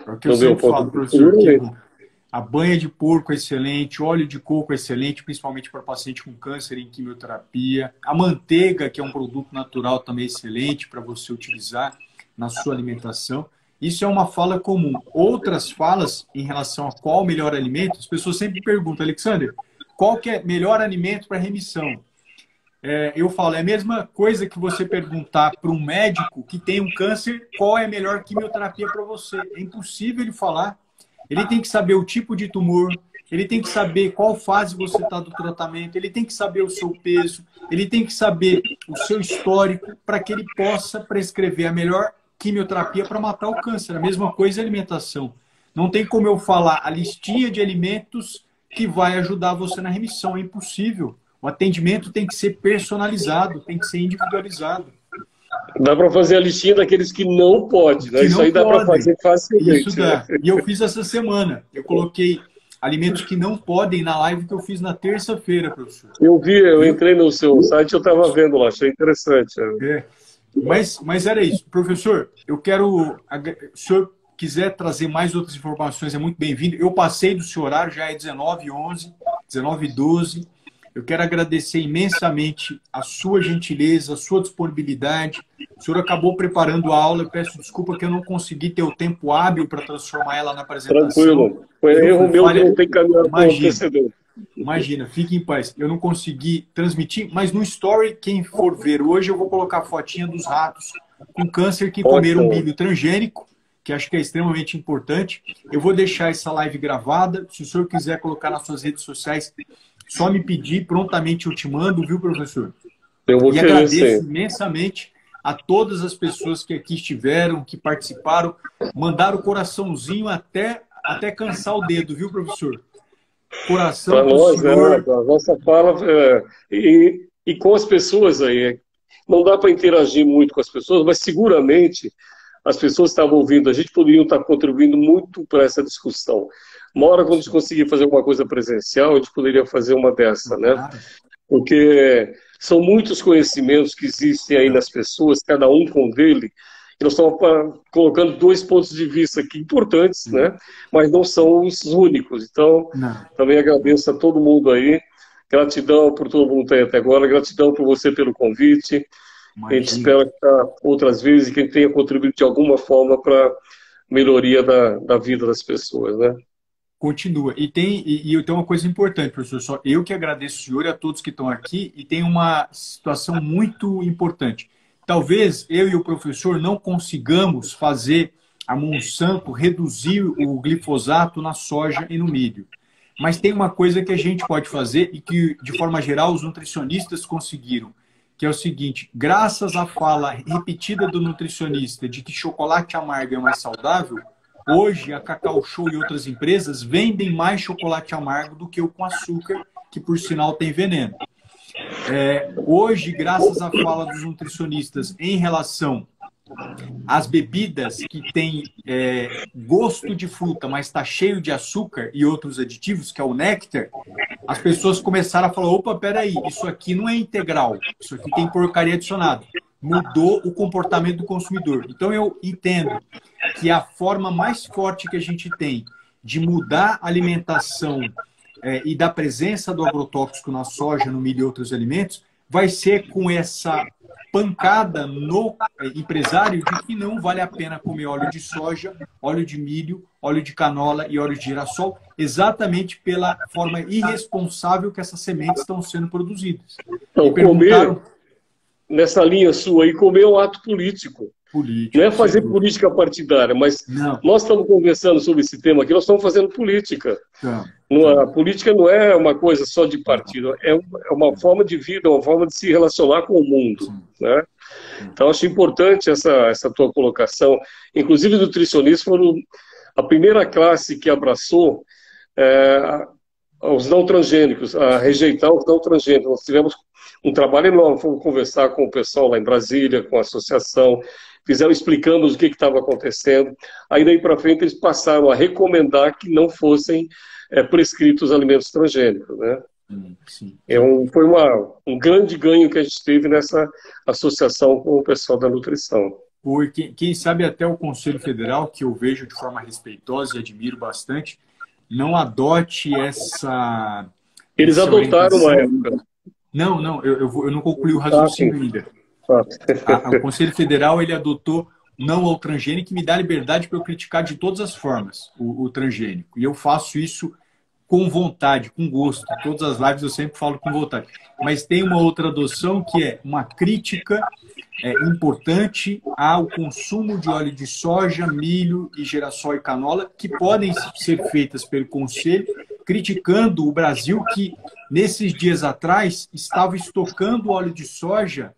É o que eu No meu sempre ponto falo, de vista, professor, que seguramente. a banha de porco é excelente, óleo de coco é excelente, principalmente para paciente com câncer em quimioterapia. A manteiga, que é um produto natural, também é excelente para você utilizar na sua alimentação. Isso é uma fala comum. Outras falas em relação a qual o melhor alimento, as pessoas sempre perguntam, Alexander, qual que é melhor alimento para remissão? Eu falo, é a mesma coisa que você perguntar para um médico que tem um câncer qual é a melhor quimioterapia para você. É impossível ele falar. Ele tem que saber o tipo de tumor, ele tem que saber qual fase você está do tratamento, ele tem que saber o seu peso, ele tem que saber o seu histórico para que ele possa prescrever a melhor quimioterapia para matar o câncer. A mesma coisa é a alimentação. Não tem como eu falar a listinha de alimentos que vai ajudar você na remissão. É impossível. O atendimento tem que ser personalizado, tem que ser individualizado. Dá para fazer a listinha daqueles que não pode, né? Que Isso não aí dá para podem. fazer Isso facilmente, né? dá. E eu fiz essa semana. Eu coloquei alimentos que não podem na live que eu fiz na terça-feira, professor. Eu vi, eu Viu? entrei no seu site, eu estava vendo lá, achei interessante. É. Mas era isso. Professor, eu quero. Se o senhor quiser trazer mais outras informações, é muito bem-vindo. Eu passei do seu horário, já é 19h11, 19h12. Eu quero agradecer imensamente a sua gentileza, a sua disponibilidade. O senhor acabou preparando a aula, eu peço desculpa que eu não consegui ter o tempo hábil para transformar ela na apresentação. Tranquilo. Foi Viu? erro Foi meu de falha. não ter caminhado com Imagina. antecedência. Imagina, fique em paz. Eu não consegui transmitir, mas no story, quem for ver hoje, eu vou colocar a fotinha dos ratos com câncer que comeram Ótimo. milho transgênico, que acho que é extremamente importante. Eu vou deixar essa live gravada. Se o senhor quiser colocar nas suas redes sociais, só me pedir, prontamente eu te mando, viu, professor? Eu vou E querer sim. agradeço imensamente a todas as pessoas que aqui estiveram, que participaram, mandaram o coraçãozinho até cansar o dedo, viu, professor? Para Coração para o nós, né, senhor. a nossa fala e com as pessoas aí. Não dá para interagir muito com as pessoas, mas seguramente as pessoas que estavam ouvindo, a gente poderiam estar contribuindo muito para essa discussão. Uma hora, quando a gente conseguir fazer alguma coisa presencial, a gente poderia fazer uma dessa, né? Claro. Porque são muitos conhecimentos que existem aí nas pessoas, cada um com o dele, e nós estamos colocando dois pontos de vista aqui importantes, né? Mas não são os únicos. Então, Não, também agradeço a todo mundo aí, gratidão por todo mundo estar aí até agora, gratidão por você pelo convite. A gente imagina. espera estar outras vezes e que tenha contribuído de alguma forma para a melhoria da vida das pessoas, né? Continua. E tem uma coisa importante, professor. Só eu que agradeço o senhor e a todos que estão aqui. E tem uma situação muito importante. Talvez eu e o professor não consigamos fazer a Monsanto reduzir o glifosato na soja e no milho. Mas tem uma coisa que a gente pode fazer e que, de forma geral, os nutricionistas conseguiram, que é o seguinte: graças à fala repetida do nutricionista de que chocolate amargo é mais saudável, hoje a Cacau Show e outras empresas vendem mais chocolate amargo do que o com açúcar, que por sinal tem veneno. Hoje, graças à fala dos nutricionistas em relação às bebidas que têm gosto de fruta, mas está cheio de açúcar e outros aditivos, que é o néctar, as pessoas começaram a falar: opa, peraí, isso aqui não é integral, isso aqui tem porcaria adicionada. Mudou o comportamento do consumidor. Então eu entendo que a forma mais forte que a gente tem de mudar a alimentação e da presença do agrotóxico na soja, no milho e outros alimentos vai ser com essa pancada no empresário de que não vale a pena comer óleo de soja, óleo de milho, óleo de canola e óleo de girassol, exatamente pela forma irresponsável que essas sementes estão sendo produzidas. E Então, comer, perguntaram nessa linha sua aí, comer é um ato político. Não é político, sem fazer dúvida. política partidária, mas Não, nós estamos conversando sobre esse tema aqui, nós estamos fazendo política. então, A política não é uma coisa só de partido, é uma forma de vida, uma forma de se relacionar com o mundo, sim. né? Então, acho importante essa tua colocação. Inclusive, os nutricionistas foram a primeira classe que abraçou aos não transgênicos, a rejeitar os não transgênicos. Nós tivemos um trabalho enorme, fomos conversar com o pessoal lá em Brasília, com a associação, fizeram explicando o que estava acontecendo. Aí daí para frente eles passaram a recomendar que não fossem prescritos alimentos transgênicos, né? Sim. Foi um grande ganho que a gente teve nessa associação com o pessoal da nutrição. Porque, quem sabe até o Conselho Federal, que eu vejo de forma respeitosa e admiro bastante, não adote essa... Eles adotaram uma época. Não, eu não concluí o raciocínio ainda. O Conselho Federal, ele adotou não ao transgênico, que me dá liberdade para eu criticar de todas as formas o transgênico. E eu faço isso com vontade, com gosto. Em todas as lives eu sempre falo com vontade. Mas tem uma outra adoção que é uma crítica importante ao consumo de óleo de soja, milho e girassol e canola, que podem ser feitas pelo Conselho, criticando o Brasil, que nesses dias atrás estava estocando óleo de soja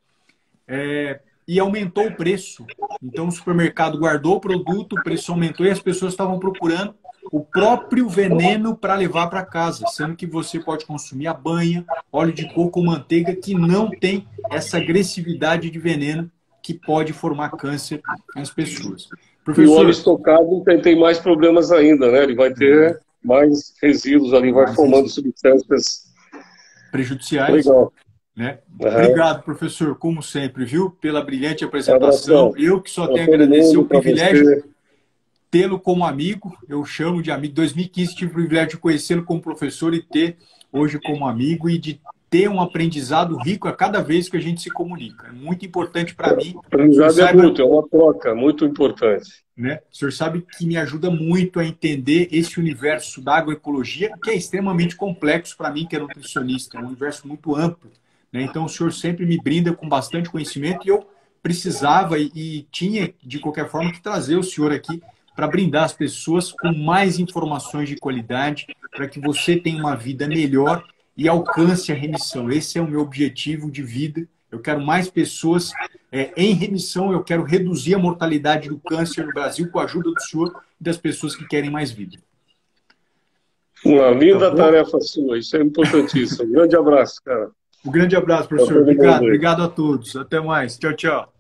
e aumentou o preço. Então o supermercado guardou o produto, o preço aumentou e as pessoas estavam procurando o próprio veneno para levar para casa, sendo que você pode consumir a banha, óleo de coco ou manteiga, que não tem essa agressividade de veneno que pode formar câncer nas pessoas. Professor, e o óleo estocado tem mais problemas ainda, né? Ele vai ter mais resíduos ali, vai formando substâncias prejudiciais. Legal. Né? Obrigado, professor, como sempre, viu? Pela brilhante apresentação. Eu que só tenho a agradecer o privilégio tê-lo como amigo, eu chamo de amigo. Em 2015 tive o privilégio de conhecê-lo como professor e ter hoje como amigo e de ter um aprendizado rico a cada vez que a gente se comunica. É muito importante para mim. O aprendizado é uma troca, muito importante. Né? O senhor sabe que me ajuda muito a entender esse universo da agroecologia, que é extremamente complexo para mim, que é nutricionista, é um universo muito amplo. Né? Então o senhor sempre me brinda com bastante conhecimento e eu precisava e tinha, de qualquer forma, que trazer o senhor aqui para brindar as pessoas com mais informações de qualidade, para que você tenha uma vida melhor e alcance a remissão. Esse é o meu objetivo de vida. Eu quero mais pessoas em remissão, eu quero reduzir a mortalidade do câncer no Brasil com a ajuda do senhor e das pessoas que querem mais vida. Uma linda tarefa sua, isso é importantíssimo. Um grande abraço, cara. Um grande abraço, professor. Obrigado a todos. Até mais. Tchau, tchau.